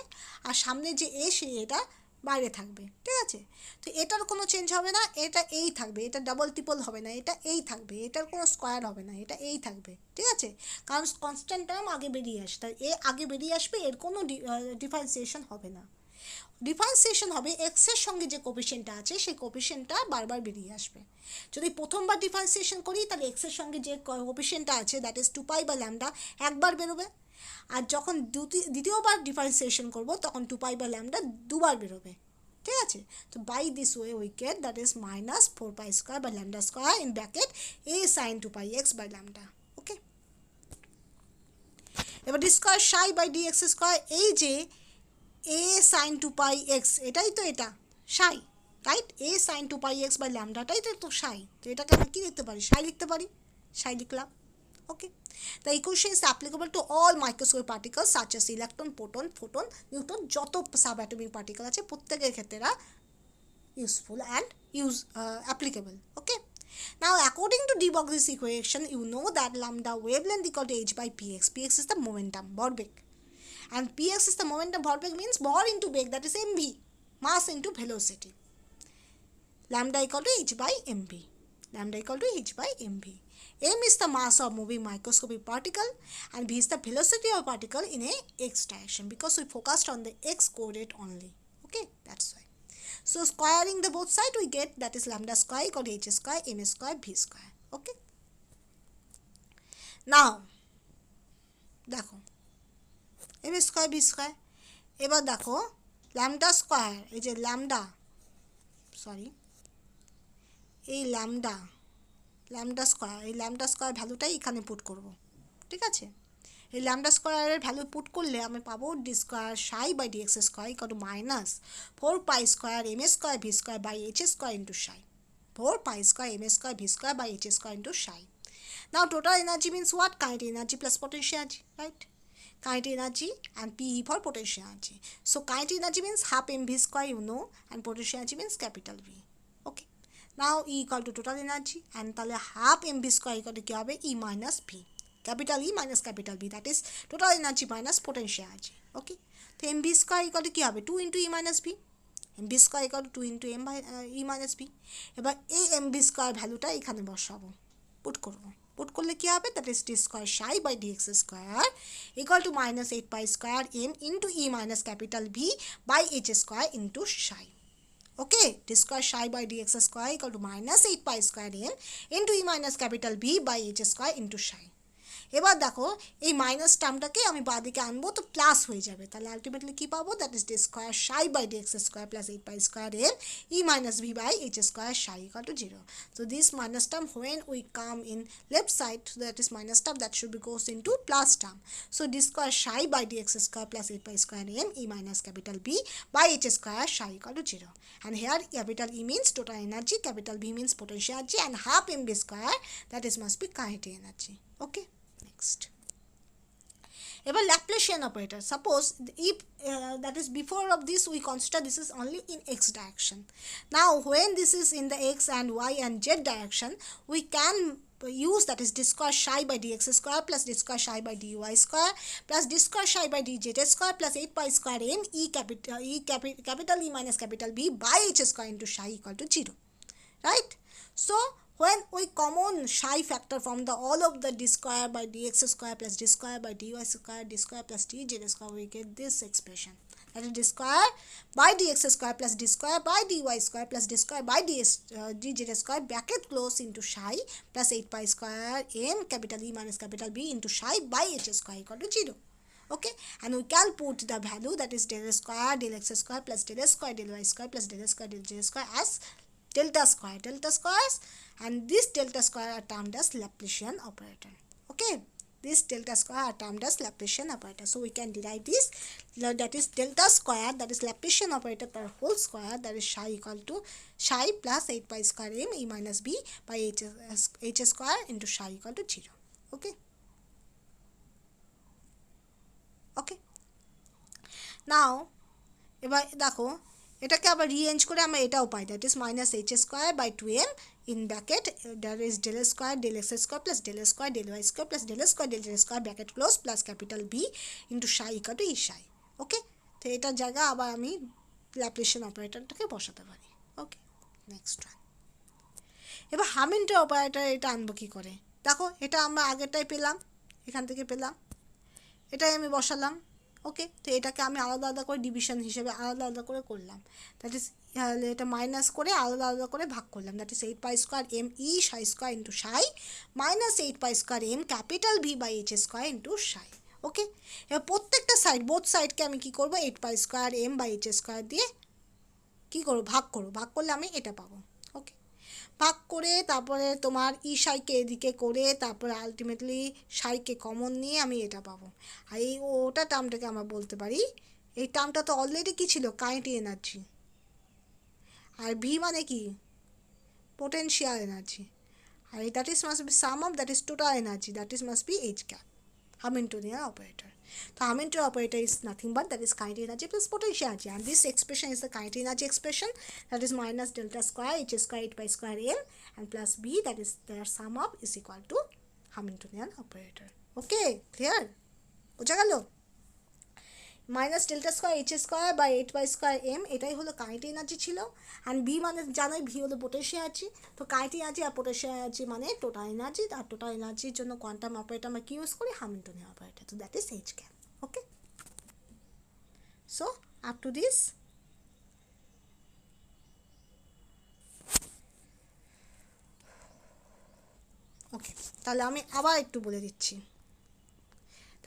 আর সামনে যে এ, সে এটা বাইরে থাকবে, ঠিক আছে? তো এটার কোনো চেঞ্জ হবে না, এটা এই থাকবে, এটা ডাবল ট্রিপল হবে না, এটা এই থাকবে, এটার কোনো স্কোয়ার হবে না, এটা এই থাকবে, ঠিক আছে? কারণ কনস্ট্যান্ট টার্ম আগে বেরিয়ে আসে, তাই এ আগে বেরিয়ে আসবে, এর কোনো ডিফারেন্সিয়েশন হবে না. ডিফারেন্সিয়েশন হবে এক্সের সঙ্গে যে কোপিশেন্টটা আছে, সেই কোপিশেন্টটা বারবার বেরিয়ে আসবে. যদি প্রথমবার ডিফারেন্সিয়েশন করি, তাহলে এক্সের সঙ্গে যে কোপিশেন্টটা আছে, দ্যাট ইজ 2 পাই বা ল্যামডা, একবার বেরোবে. আর যখন দ্বিতীয়বার ডিফারেন্সিয়েশন করব, তখন 2 পাই বা ল্যামডা দুবার বেরোবে, ঠিক আছে? তো by this way we get, that is minus 4 pi square বা lambda square in bracket a sin 2 পাই x বাই ল্যামডা. ওকে, এবার d square psi by D x square, এই যে a sin 2 pi x, এটাই তো এটা psi, right? a sin 2 pi x by ল্যামডাটাই তো psi. তো এটাকে আমরা কী লিখতে পারি, psi লিখতে পারি, psi লিখলাম. Okay, the equation is applicable to all microscopic particles such as electron, proton, photon, neutron, যত সাব অ্যাটমিক পার্টিকেল আছে প্রত্যেকের ক্ষেত্রে এরা useful and applicable. Okay, now according to de Broglie's equation, you know that lambda wavelength equal to h by px. Px is the momentum, ভরবেগ, and px is the momentum vortex means ball into wake, that is mv, mass into velocity. Lambda equal to h by mv. Lambda equal to h by mv. M is the mass of moving microscopic particle and v is the velocity of particle in a x direction, because we focused on the x coordinate only. Okay, that's why. So squaring the both side we get, that is lambda square equal to h square m square v square. Okay. Now দেখো m square v square, এবার দেখো lambda square, এই যে lambda, সরি এই lambda square, এই lambda square ভ্যালুটাই এখানে পুট করব, ঠিক আছে। এই lambda স্কোয়ারের ভ্যালু পুট করলে আমি পাবো D square psi by D x square equal to minus 4 pi square M square V square by H square into psi, 4 pi square M square V square by H square into psi. Now total energy means what? Kinetic energy plus potential energy, right? Kinetic energy and PE for potential energy. So kinetic energy means half mv square, you know, and potential energy means capital V. Okay. Now E equal to total energy, and তাহলে half mv square equal to কি হবে? E minus V. Capital E minus capital V, that is total energy minus potential energy. Okay. So mv square equal to কি হবে? 2 into E minus V. mv square equal to 2 into m by E minus V. এবার এই mv square ভ্যালুটা এখানে বসাবো, পুট করব। পুট করলে কি হবে? That is D square psi by D x square equal to minus 8 pi square m into e minus capital V by H square into psi. Okay, d square psi by D x square equal to minus 8 pi square m into e minus capital V by H square into psi. এবার দেখো এই মাইনাস টার্মটাকে আমি বাঁদিকে আনবো, তো প্লাস হয়ে যাবে, তাহলে আলটিমেটলি কী পাবো? That is D square psi by D x square plus 8 pi square M E minus V by H square psi equal to 0. So this minus term when we come in left side, so that is minus term, that should be goes into plus term. So d square psi by dx square plus 8 pi square m e minus capital B by h square psi equal to 0. And here capital E means total energy, capital B means potential energy, and half mv square, that is must be kinetic energy. Okay. Next, ever Laplacian operator. Suppose if that is before of this we consider this is only in x direction. Now when this is in the x and y and z direction, we can use that is d square psi by dx square plus d square psi by dy square plus d square psi by dz square plus 8 pi square m capital E minus capital B by h square into psi equal to 0. Right? So when we common psi factor from the all of the d square by dx square plus d square by dy square, d square plus dz square, we get this expression. That is d square by dx square plus d square by dy square plus d square by dz square bracket close into psi plus 8 pi square m capital E minus capital B into psi by h square equal to 0. Okay, and we can put the value, that is del square del x square plus del square del y square plus del square del z square as delta squares, and this delta square are termed as Laplacian operator. Okay, this delta square are termed as Laplacian operator. So we can derive this, that is delta square, that is Laplacian operator per whole square, that is psi equal to psi plus 8 pi square m e minus b by h square into psi equal to 0. Okay. Okay. Now এবার দেখো এটাকে আবার রিএরেঞ্জ করে আমরা এটাও পাই, that is minus h square by 2m in bracket, that is del square del x square plus del square del y square plus del square del z square bracket close plus capital b into psi equal to e psi. Okay, তো এটার জায়গায় আবার আমি ল্যাপ্লেশিয়ান অপারেটরটাকে বসাতে পারি। ওকে, নেক্সট ওয়ান। এবার হ্যামিল্টন অপারেটর এটা আনবো কী করে? দেখো এটা আমরা আগেরটাই পেলাম, এখান থেকে পেলাম, এটাই আমি বসালাম। ওকে, তো এটাকে আমি আলাদা আলাদা করে ডিভিশন হিসেবে আলাদা আলাদা করে করলাম, দ্যাট ইজ এটা মাইনাস করে আলাদা আলাদা করে ভাগ করলাম, that is 8 pi square M E psi square into psi minus 8 pi square M capital V by H square into psi. Okay, এবার প্রত্যেকটা সাইড বোথ সাইডকে আমি কী করবো? 8 pi square M by H square দিয়ে কী করবো? ভাগ করবো, ভাগ করলে আমি এটা পাবো। ওকে, ভাগ করে তারপরে তোমার ই সাইকে এদিকে করে তারপরে আলটিমেটলি সাইকে কমন নিয়ে আমি এটা পাবো। আর এই ওটা টার্মটাকে আমরা বলতে পারি, এই টার্মটা তো অলরেডি কী ছিল? কাইনেটিক এনার্জি, আর ভি মানে কি? পোটেনশিয়াল এনার্জি, আর that is must be sum of that is total energy, that is must be H cap, Hamiltonian operator. So Hamilton operator is nothing but that is kinetic energy plus potential energy, and this expression is the kinetic energy expression, that is minus delta square h square 8 pi square m and plus b, that is their sum of is equal to Hamiltonian operator. Okay, clear? বোঝা গেল? Minus delta square H square by 8 এটাই হলো কাইনেটিক এনার্জি ছিল। অ্যান্ড বি মানে জানোই ভি হলো পোটেনশিয়াল এনার্জি। তো কাইনেটিক এনার্জি আর পোটেনশিয়াল এনার্জি মানে টোটাল এনার্জি, আর টোটাল এনার্জির জন্য কোয়ান্টাম অপারেটর আমরা কি ইউজ করি, হ্যামিল্টনিয়ান অপারেটর। তো that is H cap. Okay, so up to this okay, তাহলে আমি আবার একটু বলে দিচ্ছি।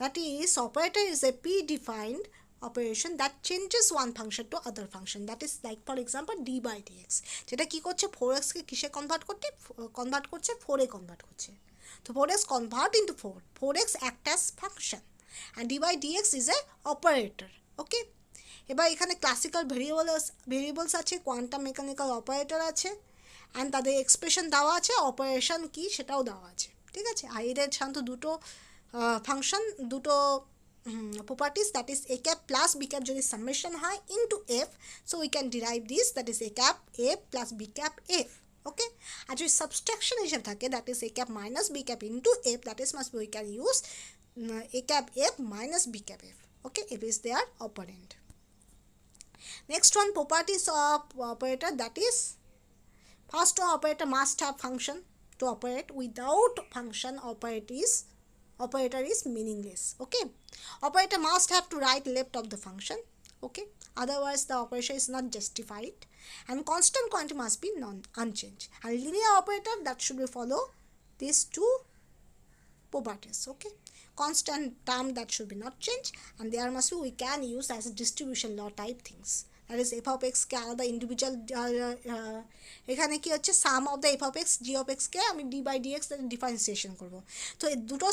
That is, operator is a predefined operation that changes one function to other function. That is like for example d by dx, যেটা কি করছে 4x কে কিসে কনভার্ট করছে 4 এ কনভার্ট করছে। তো 4x convert into 4x act as function and d by dx is a operator. ওকে, এবার এখানে ক্লাসিক্যাল ভেরিয়েবলস আছে, কোয়ান্টাম মেকানিক্যাল অপারেটর আছে, অ্যান্ড তাদের এক্সপ্রেশন দেওয়া আছে, অপারেশন কি সেটাও দেওয়া আছে। ঠিক আছে, আর এদের সাধারণত দুটো ফাংশন, দুটো properties, that is A cap plus B cap যদি সামেশন হয় into F, so we can derive this, that is A cap F plus B cap F. Okay, আর যদি সাবস্ট্রাকশন হিসেবে থাকে that is A cap minus B cap into F, that is must we can use A cap F minus B cap F. Okay, F is their operand. Next one, properties of operator, that is first operator must have function to operate. Without function operator is meaningless. Okay, operator must have to right left of the function. Okay, otherwise the operation is not justified, and constant quantity must be unchanged, and linear operator that should be follow these two properties. Okay, constant term that should be not changed, and there must be we can use as a distribution law type things, that is f of x কে আলাদা ইন্ডিভিজুয়াল, এখানে কি হচ্ছে sum of the F of X G of X কে আমি D by D X differentiation করবো। তো এই দুটো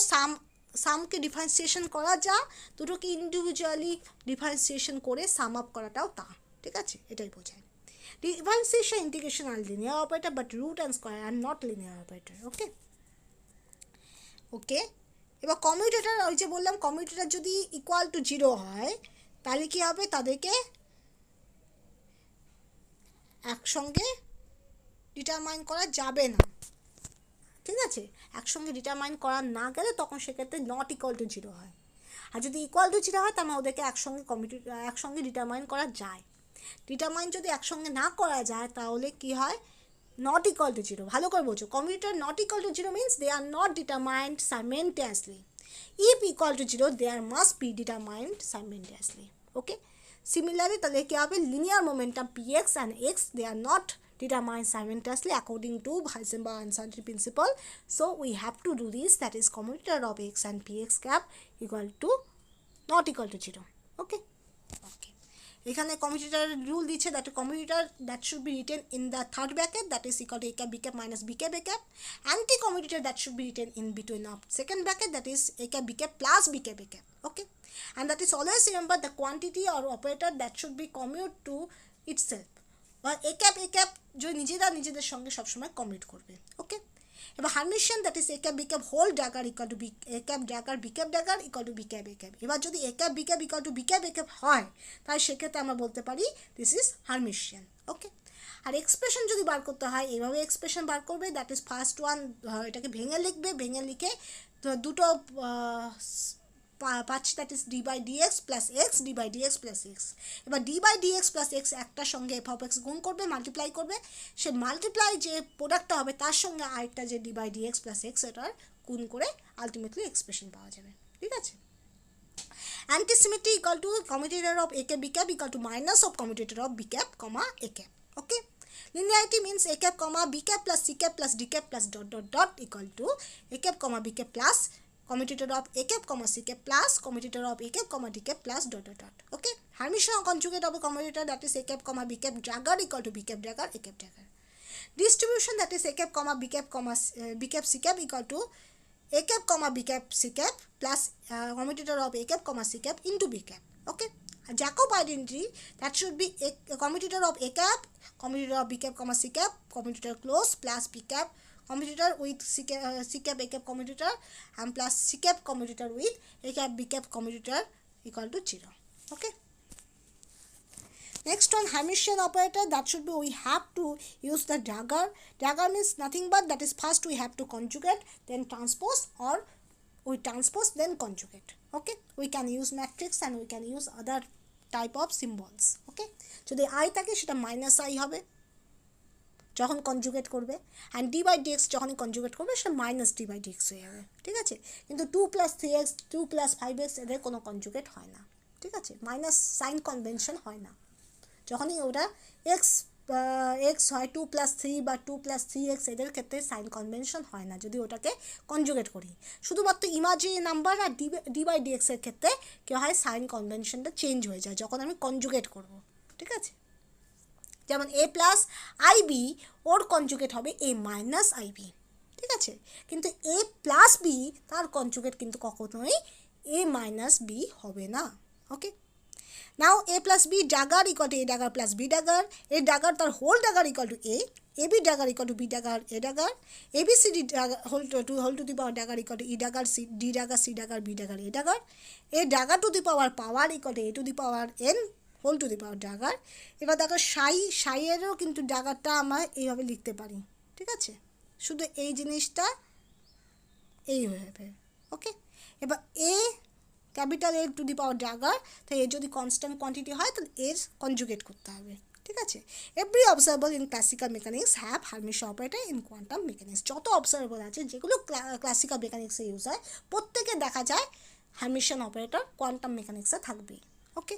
সামকে ডিফারেন্সিয়েশন করা যা, দুটোকে ইন্ডিভিজুয়ালি ডিফারেন্সিয়েশন করে সাম আপ করাটাও তা। ঠিক আছে, এটাই বোঝায়। ডিফারেন্সিয়েশন ইন্টিগ্রেশন আর linear operator, but root and square are not linear operator. Okay okay, এবার কমিউটেটর, ওই যে বললাম কমিউটেটর যদি ইকুয়াল টু 0 হয় তাহলে কী হবে, তাদেরকে একসঙ্গে ডিটারমাইন করা যাবে না। ঠিক আছে, একসঙ্গে ডিটারমাইন করা না গেলে তখন সেক্ষেত্রে নট ইকুয়াল টু 0 হয়, আর যদি ইকুয়াল টু 0 হয় তাহলে ওদেরকে একসঙ্গে ডিটারমাইন করা যায়। ডিটারমাইন যদি একসঙ্গে না করা যায় তাহলে কি হয়, not equal to 0. ভালো করে বোঝো, commutator not equal to 0 means they are not determined simultaneously. If equal to 0 they must be determined simultaneously. Okay, similarly তাহলে কি হবে, linear momentum px and x they are not determined simultaneously according to Heisenberg uncertainty principle. So we have to do this, that is commutator of x and px cap equal to not equal to 0. Okay, okay, এখানে কমিউটেটর রুল দিচ্ছে, that commutator that should be written in the third bracket, that is equal to A cap B cap minus B cap A cap. Anti commutator that should be written in between of second bracket, that is A cap B cap plus B cap A cap. Okay, and that is always remember the quantity or operator that should be commute to itself, বা এ ক্যাপ যে নিজেদের সঙ্গে সবসময় কমিউট করবে। ওকে, এবার hermitian that is A cap B cap whole dagger equal to B A cap dagger B cap dagger equal to B cap A cap. এবার যদি A cap B cap equal to B cap A cap হয় তাহলে সেক্ষেত্রে আমরা বলতে পারি দিস ইজ হার্মিশিয়ান। ওকে, আর এক্সপ্রেশন যদি বার করতে হয় এইভাবে এক্সপ্রেশন বার করবে, দ্যাট ইজ ফার্স্ট ওয়ান এটাকে ভেঙে লিখবে, ভেঙে লিখে দুটো পাচ্ছি, that is D by D X plus X, D by D X plus X. এবার D by D X plus X একটার সঙ্গে এফ অফ এক্স গুণ করবে, মাল্টিপ্লাই করবে, সে মাল্টিপ্লাই যে প্রোডাক্টটা হবে তার সঙ্গে আরেকটা যে D by D X plus X এটার গুণ করে আলটিমেটলি এক্সপ্রেশন পাওয়া যাবে। ঠিক আছে, antisymmetry equal to commutator of A cap B cap equal to minus of commutator of B cap comma A cap. Okay, linearity means a cap comma b cap plus c cap plus d cap plus dot dot dot equal to a cap comma b cap plus commutator of a cap comma c cap plus commutator of a cap comma d cap plus dot dot dot. Okay, Hermitian conjugate of a commutator, that is a cap comma b cap dagger equal to b cap dagger a cap dagger. Distribution, that is a cap comma b cap comma b cap c cap equal to a cap comma b cap c cap plus commutator of a cap comma c cap into b cap. Okay, a Jacob identity, that should be a commutator of a cap, commutator of b cap comma c cap, commutator close plus b cap commutator with c cap a cap commutator and plus c cap commutator with a cap b cap commutator equal to 0. Okay, next one, Hermitian operator, that should be we have to use the dagger. Dagger means nothing but, that is first we have to conjugate, then transpose, or we transpose then conjugate. Okay, we can use matrix and we can use other type of symbols. Okay, যদি I থাকে সেটা মাইনাস I হবে যখন কনজুগেট করবে, অ্যান্ড ডি বাই ডিএক্স যখনই কনজুগেট করবে সেটা মাইনাস ডি বাই ডিএক্স হয়ে যাবে। ঠিক আছে, কিন্তু 2 + 3x 2 + 5x এদের কোনো কনজুগেট হয় না। ঠিক আছে, মাইনাস সাইন কনভেনশন হয় না যখনই ওটা এক্স এক্স হয় 2 + 3 বা 2 + 3x এদের ক্ষেত্রে সাইন কনভেনশন হয় না যদি ওটাকে কনজুগেট করি। শুধুমাত্র ইমাজিনারি নাম্বার আর ডি বাই ডিএক্সের ক্ষেত্রে কী হয়, সাইন কনভেনশনটা চেঞ্জ হয়ে যায় যখন আমি কনজুগেট করব। ঠিক আছে, যেমন a + IB ওর কনজুগেট হবে a - IB। ঠিক আছে, কিন্তু a + B তার কনজুগেট কিন্তু কখনোই a - B হবে না। ওকে, নাও a + B dagger = a dagger + B dagger, a dagger তার whole dagger = a, AB dagger = B dagger a dagger, ABCD whole to the power dagger = E dagger D dagger C dagger B dagger a dagger, a dagger to the power = a to the power n whole to the power dagger. এবার দেখো সাইয়েরও কিন্তু ডাগারটা আমরা এইভাবে লিখতে পারি। ঠিক আছে, শুধু এই জিনিসটা এই হয়ে যাবে। ওকে, এবার এ capital A two the power ডাগার, তাই এর যদি কনস্ট্যান্ট কোয়ান্টিটি হয় তাহলে এর কনজুগেট করতে হবে। ঠিক আছে, every observable in classical mechanics have hermitian operator in quantum mechanics. যত অবজারভেবল আছে যেগুলো ক্লাসিক্যাল মেকানিক্সে ইউজ হয় প্রত্যেকে দেখা যায় হার্মিশন অপারেটর কোয়ান্টাম মেকানিক্সে থাকবে। ওকে,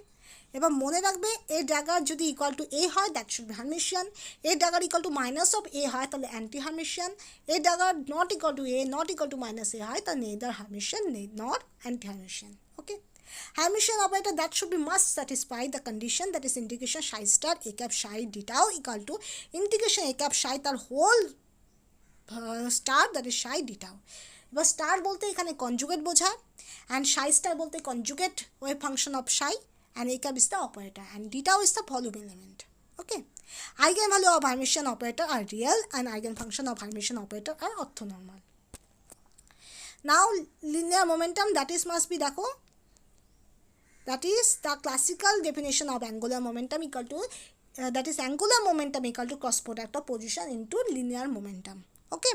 এবার মনে রাখবে এ ডাগার যদি ইকুয়াল টু এ হয় that should be Hermitian, A dagger equal to -a হয় তাহলে anti Hermitian, A dagger not equal to a not equal to -a হয় তাহলে neither Hermitian not anti Hermitian. Okay, Hermitian operator that should be must satisfy the condition that is integration psi star a cap psi d tau equal to integration a cap psi তার whole star that is psi d tau। এবার স্টার বলতে এখানে কনজুগেট বোঝায়, অ্যান্ড psi star বলতে conjugate wave function of psi, and a cap is the operator and d tau is the volume element. Okay, eigenvalue of Hermitian operator are real and eigenfunction of Hermitian operator are orthonormal. Now linear momentum that is must be দেখো that is the classical definition of angular momentum equal to that is angular momentum equal to cross product of position into linear momentum. ওকে,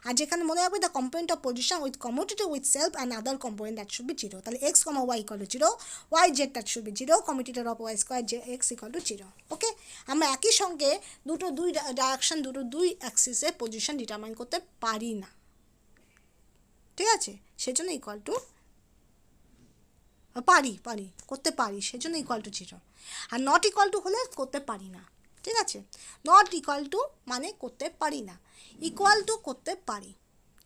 আর যেখানে মনে রাখবে the component of position with commutative with self and other component that should B 0, তাহলে x, y = 0, y z that should B 0, commutator of y square x = 0। ওকে, আমরা একই সঙ্গে দুই ডাইরেকশন দুই অ্যাক্সিসে পজিশন ডিটারমাইন করতে পারি না। ঠিক আছে, সেজন্য ইকুয়াল টু করতে পারি, সেজন্য equal to 0, are not equal two হলে করতে পারি না। ঠিক আছে, নট ইকুয়াল টু মানে করতে পারি না, ইকুয়াল টু করতে পারি,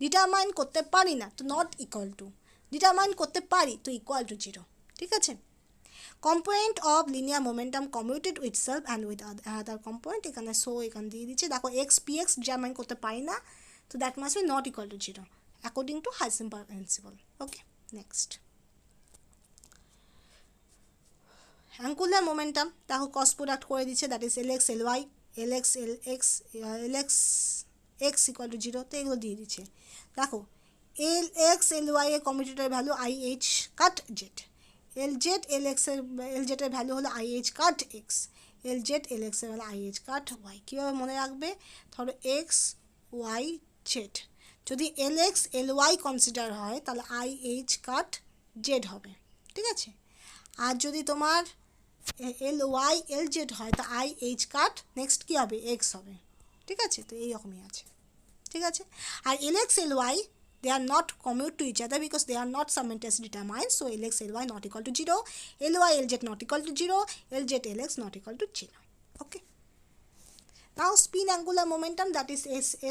ডিটারমাইন করতে পারি না তো নট ইকুয়াল টু, ডিটারমাইন করতে পারি তো ইকুয়াল টু 0। ঠিক আছে, component of linear momentum commuted with self and with other component, এখানে এখানে দিয়ে দিচ্ছে দেখো x ডিটারমাইন করতে পারি না তো that must B not equal to 0 according to Heisenberg principle. Okay, next angular momentum দেখো ক্রস প্রোডাক্ট করে দিচ্ছে that is lx ly lx x equal to 0, তো এগুলো দিয়ে দিচ্ছে। দেখো lx ly এর কমিউটেটর ভ্যালু IH কাট z, lz lx এর ভ্যালু হলো IH কাট x, lz lx এর ভ্যালু IH কাট y। কীভাবে মনে রাখবে, ধরো x y z, যদি lx ly কনসিডার হয় তাহলে IH কাট z হবে। ঠিক আছে, আর যদি তোমার ly lz হয় তো IH কাট নেক্সট কী হবে x হবে। ঠিক আছে, তো এইরকমই আছে। ঠিক আছে, আর lx ly they are not commute to each other because they are not simultaneously determined, so lx ly not equal to 0, ly lz not equal to 0, lz lx not equal to 0. Okay, now spin angular momentum that is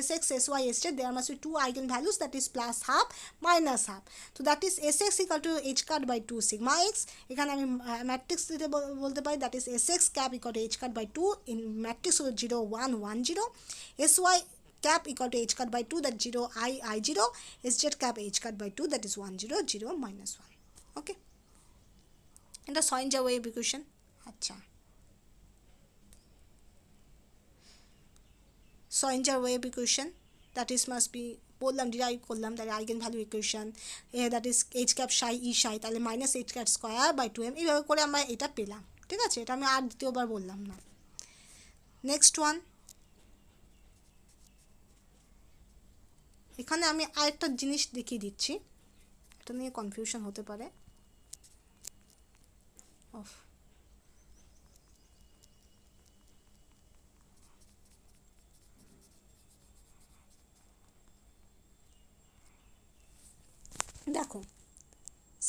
sx sy sz, there must be two eigenvalues that is plus half minus half, so that is sx equal to h cut by 2 sigma x, এখানে আমি ম্যাট্রিক্স দিতে বলতে পারি that is sx cap equal to h cut by 2 in matrix 0 1 1 0, sy cap equal to h cut by 2 that 0 I 0, sz cap h cut by 2 that is 1 0 0 minus 1. Okay, এটা সঞ্জয় ওয়েভ ইকুয়েশন। আচ্ছা, সঞ্জয় wave equation that is must be বললাম ডিরাইভ করলাম তাহলে eigen value equation that is H cap psi E psi তাহলে minus H cap square by 2m, এইভাবে করে আমরা এটা পেলাম। ঠিক আছে, এটা আমি আর দ্বিতীয়বার বললাম না। নেক্সট ওয়ান, এখানে আমি আরেকটা জিনিস দেখিয়ে দিচ্ছি, এটা নিয়ে কনফিউশন হতে পারে। অফ দেখো,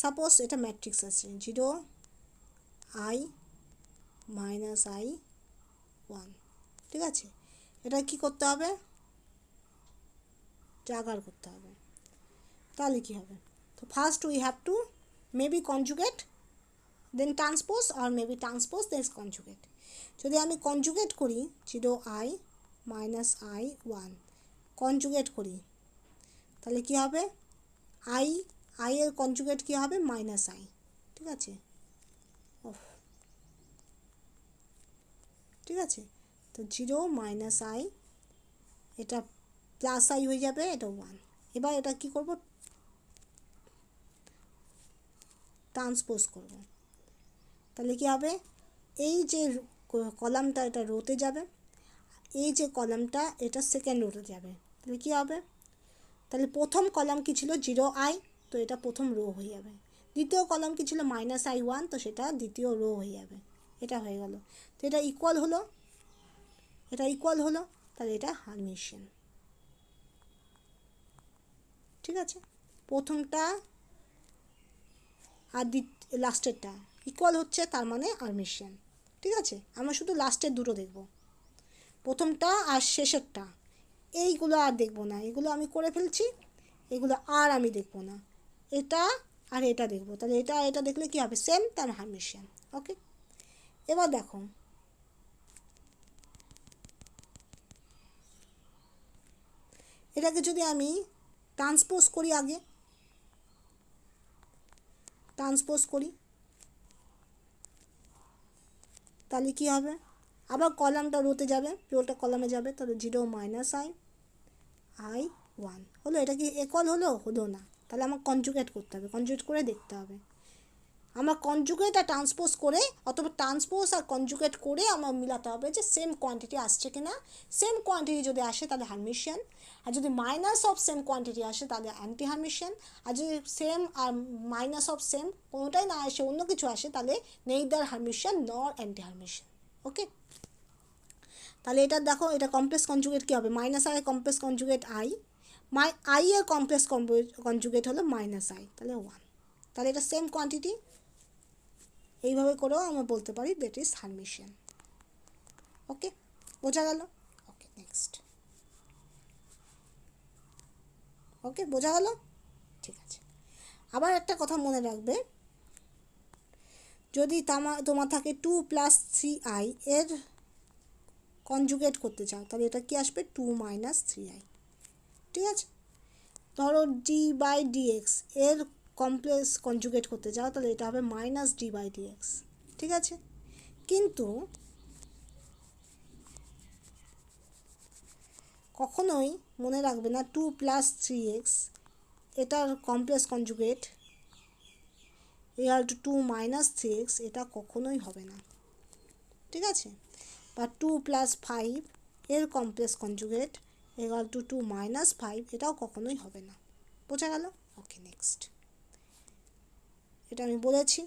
সাপোজ এটা ম্যাট্রিক্স আছে 0 I -I 1, ঠিক আছে। এটা কি করতে হবে, জাগার করতে হবে। তাহলে কি হবে, তো first we have to maybe conjugate then transpose, আর মেবি ট্রান্সপোজ দেন কনজুগেট। যদি আমি কনজুগেট করি 0 I -I 1 কনজুগেট করি, তাহলে কি হবে, I এর কনজুগেট কি হবে -I, ঠিক আছে। ঠিক আছে, তো 0 -I, এটা +I হয়ে যাবে, এটা 1। এবার এটা কি করব, ট্রান্সপোজ করব। তাহলে কি হবে, এই যে কলামটা এটা রোতে যাবে, এই যে কলামটা এটা সেকেন্ড রোতে যাবে। তাহলে কি হবে, তাহলে প্রথম কলাম কি ছিল 0 I, তো এটা প্রথম রো হয়ে যাবে। দ্বিতীয় কলাম কি ছিল -I 1, তো সেটা দ্বিতীয় রো হয়ে যাবে। এটা হয়ে গেল, তো এটা ইকুয়াল হলো, এটা ইকুয়াল হলো, তাহলে এটা হারমিশিয়ান। ঠিক আছে, প্রথমটা আর লাস্টেরটা ইকুয়াল হচ্ছে, তার মানে হারমিশিয়ান। ঠিক আছে, আমরা শুধু লাস্টের দুটো দেখব, প্রথমটা আর শেষেরটা, এইগুলো আর দেখব না, এগুলো আমি করে ফেলছি, এগুলো আর আমি দেখব না, এটা আর এটা দেখব। তাহলে এটা আর এটা দেখলে কি হবে, সেম, তার হারমিশিয়ান। ওকে, এবার দেখো এটাকে যদি আমি ট্রান্সপোজ করি, আগে ট্রান্সপোজ করি, তাহলে কি হবে, আবার কলামটা রোতে যাবে, রোটা কলামে যাবে, তাহলে 0 -I 1 হলো। এটা কি ইকুয়াল হলো, হলো না, তাহলে আমার কনজুগেট করতে হবে, কনজুগেট করে দেখতে হবে। আমার কনজুগেট আর ট্রান্সপোজ করে, অথবা ট্রান্সপোজ আর কনজুগেট করে আমার মিলাতে হবে যে সেম কোয়ান্টিটি আসছে কিনা। সেম কোয়ান্টিটি যদি আসে তাহলে হারমিশিয়ান, আর যদি মাইনাস অফ সেম কোয়ান্টিটি আসে তাহলে অ্যান্টি হারমিশিয়ান, আর যদি সেম আর মাইনাস অফ সেম কোনোটাই না আসে, অন্য কিছু আসে, তাহলে neither Hermitian nor anti Hermitian. Okay, তাহলে এটা দেখো, এটা কমপ্লেক্স কনজুগেট কী হবে, -I কমপ্লেক্স কনজুগেট I এর কমপ্লেক্স কনজুগেট হলো -I, তাহলে 1। তাহলে এটা সেম কোয়ান্টিটি, এইভাবে করেও আমরা বলতে পারি দ্যাট ইজ হারমিশিয়ান। ওকে, বোঝা গেল? Okay, next. ওকে, বোঝা গেল? ঠিক আছে, আবার একটা কথা মনে রাখবে, যদি তোমার থাকে 2 + 3i এর কনজুগেট করতে চাও, তাহলে এটা কি আসবে, 2 - 3i। ঠিক আছে, ধরো d/dx এর কমপ্লেক্স কনজুগেট করতে চাও, তাহলে এটা হবে -d/dx। ঠিক আছে, কিন্তু কখনোই মনে রাখবে না 2 + 3x এটার কমপ্লেক্স কনজুগেট = 2 - 3x, এটা কখনোই হবে না। ঠিক আছে, বা 2 + 5 এর কমপ্লেক্স কনজুগেট = 2 - 5, এটাও কখনোই হবে না। বোঝা গেল? Okay, next. এটা আমি বলেছি।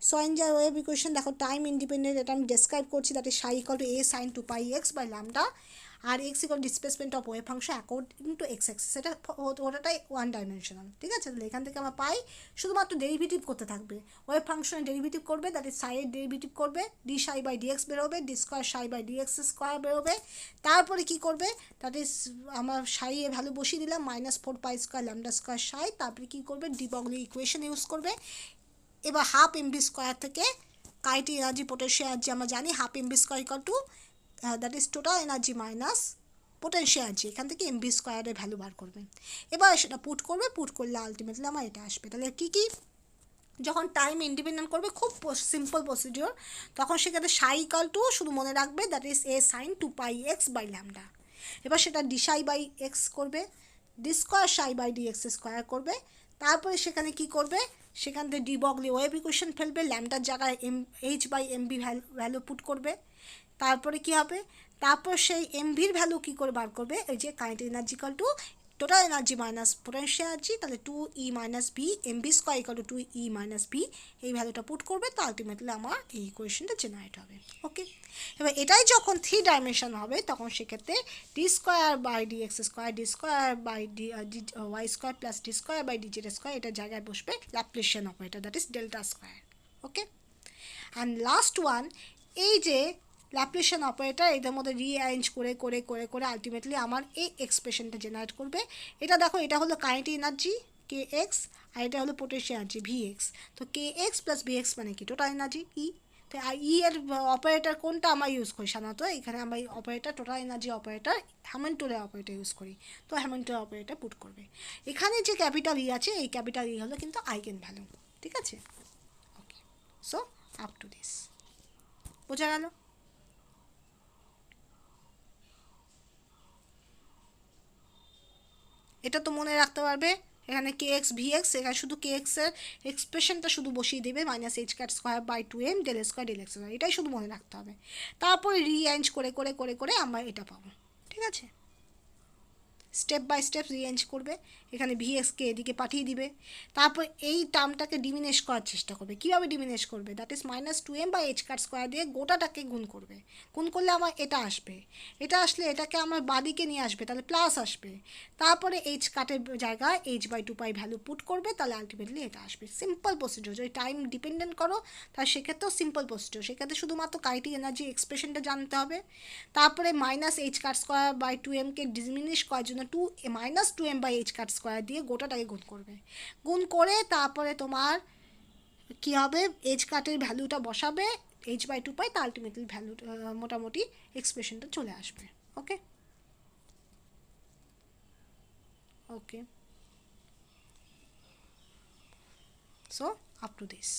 সোয়েঞ্জার ওয়েভ ইকুয়েশন দেখো, টাইম ইন্ডিপেন্ডেন্ট, এটা আমি ডেসক্রাইব করছি, that is psi equal to a sin 2πx/λ, আর x equal displacement of wave function according to x axis. এটা ওটাটাই ওয়ান ডাইমেনশনাল। ঠিক আছে, তাহলে এখান থেকে আমরা পাই, শুধুমাত্র ডেরিভেটিভ করতে থাকবে, ওয়েভ ফাংশনের ডেরিভেটিভ করবে, দ্যাট ইজ সাইয়ের ডেরিভেটিভ করবে, d/dx বেরোবে, d²/dx² বেরোবে। তারপরে কি করবে, দ্যাট ইজ আমার সাই এর ভ্যালু বসিয়ে দিলাম, -4π² λ² সাই, তারপরে কি করবে, ডি ব্রগলি ইকুয়েশন ইউজ করবে। এবার হাফ mv² থেকে কাইনেটিক এনার্জি, পোটেনশিয়াল এনার্জি আমরা জানি, half mv² that is total energy minus potential energy, এখান থেকে mv² এর ভ্যালু বার করবে। এবার সেটা পুট করবে, পুট করলে আলটিমেটলি আমার এটা আসবে। তাহলে কী কী, যখন টাইম ইন্ডিপেন্ডেন্ট করবে, খুব সিম্পল প্রসিডিওর, তখন সেখানে সাই ইকুয়াল টু, শুধু মনে রাখবে, that is a sin 2πx/λ। এবার সেটা d/x করবে, d²/dx² করবে, তারপরে সেখানে কি করবে, সেখান থেকে ডি ব্রগলি ওয়েভ ইকুয়েশন ফেলবে, ল্যামডার জায়গায় h/mv ভ্যালু পুট করবে। তারপরে কি হবে, তারপর সেই mvর ভ্যালু কী করে বার করবে, এই যে kinetic energy equal to total energy minus potential energy, তাহলে 2E minus V m v square equal to 2E minus V, এই ভ্যালুটা পুট করবে, তো আলটিমেটলি আমার এই ইকুয়েশনটা জেনারেট হবে। ওকে, এবার এটাই যখন 3 ডাইমেনশন হবে তখন সেক্ষেত্রে D square by D x square, D square by D Y square plus D square by D Z square, এটার জায়গায় বসবে laplacian operator, that is delta square. Okay, and last one, এই যে ল্যাপ্লেশিয়ান অপারেটর এদের মধ্যে রিঅ্যারেঞ্জ করে করে করে করে আলটিমেটলি আমার এই এক্সপ্রেশনটা জেনারেট করবে। এটা দেখো, এটা হলো কাইনেটিক এনার্জি কে এক্স, আর এটা হলো পোটেনশিয়াল এনার্জি ভি এক্স। তো k x plus V x মানে কি টোটাল এনার্জি ই। তো ই এর অপারেটর কোনটা আমরা ইউজ করি সাধারণত, এখানে আমরা এই অপারেটর টোটাল এনার্জি অপারেটর হ্যামিল্টনের অপারেটর ইউজ করি, তো হ্যামিল্টনের অপারেটর পুট করবে। এখানে যে ক্যাপিটাল ই আছে, এই ক্যাপিটাল ই হলো কিন্তু আইগেন ভ্যালু। ঠিক আছে, ওকে, সো আপ টু দিস বোঝা গেল। এটা তো মনে রাখতে পারবে, এখানে কে এক্স ভি এক্স, এখানে শুধু কে এক্সের এক্সপ্রেশনটা শুধু বসিয়ে দেবে minus H cut square by 2m del square del x square, এটাই শুধু মনে রাখতে হবে। তারপরে রিঅ্যারেঞ্জ করে করে করে করে আমরা এটা পাবো। ঠিক আছে, স্টেপ বাই স্টেপ রিঅ্যারেঞ্জ করবে, এখানে ভিএক্সকে এদিকে পাঠিয়ে দিবে, তারপর এই টার্মটাকে ডিমিনিশ করার চেষ্টা করবে। কীভাবে ডিমিনিশ করবে, that is minus 2m by H cut square দিয়ে গোটাটাকে গুণ করবে। গুণ করলে আমার এটা আসবে, এটা আসলে এটাকে আমার বাদিকে নিয়ে আসবে, তাহলে প্লাস আসবে। তারপরে এইচ কাটের জায়গায় h by 2 pi value put করবে, তাহলে আলটিমেটলি এটা আসবে। সিম্পল প্রসিডিওর, যদি টাইম ডিপেন্ডেন্ট করো তাহলে সেক্ষেত্রেও সিম্পল প্রসিডিওর, সেক্ষেত্রে শুধুমাত্র কাইনেটিক এনার্জি এক্সপ্রেশনটা জানতে হবে। তারপরে minus H cut square by 2mকে ডিমিনিশ করার জন্য minus 2m by H cut square দিয়ে গোটাটাকে গুণ করবে। গুণ করে তারপরে তোমার কী হবে, এইচ কাটের ভ্যালুটা বসাবে এইচ বাই 2 পাই, তা আলটিমেটলি ভ্যালু মোটামুটি এক্সপ্রেশনটা চলে আসবে। ওকে, okay, so up to this.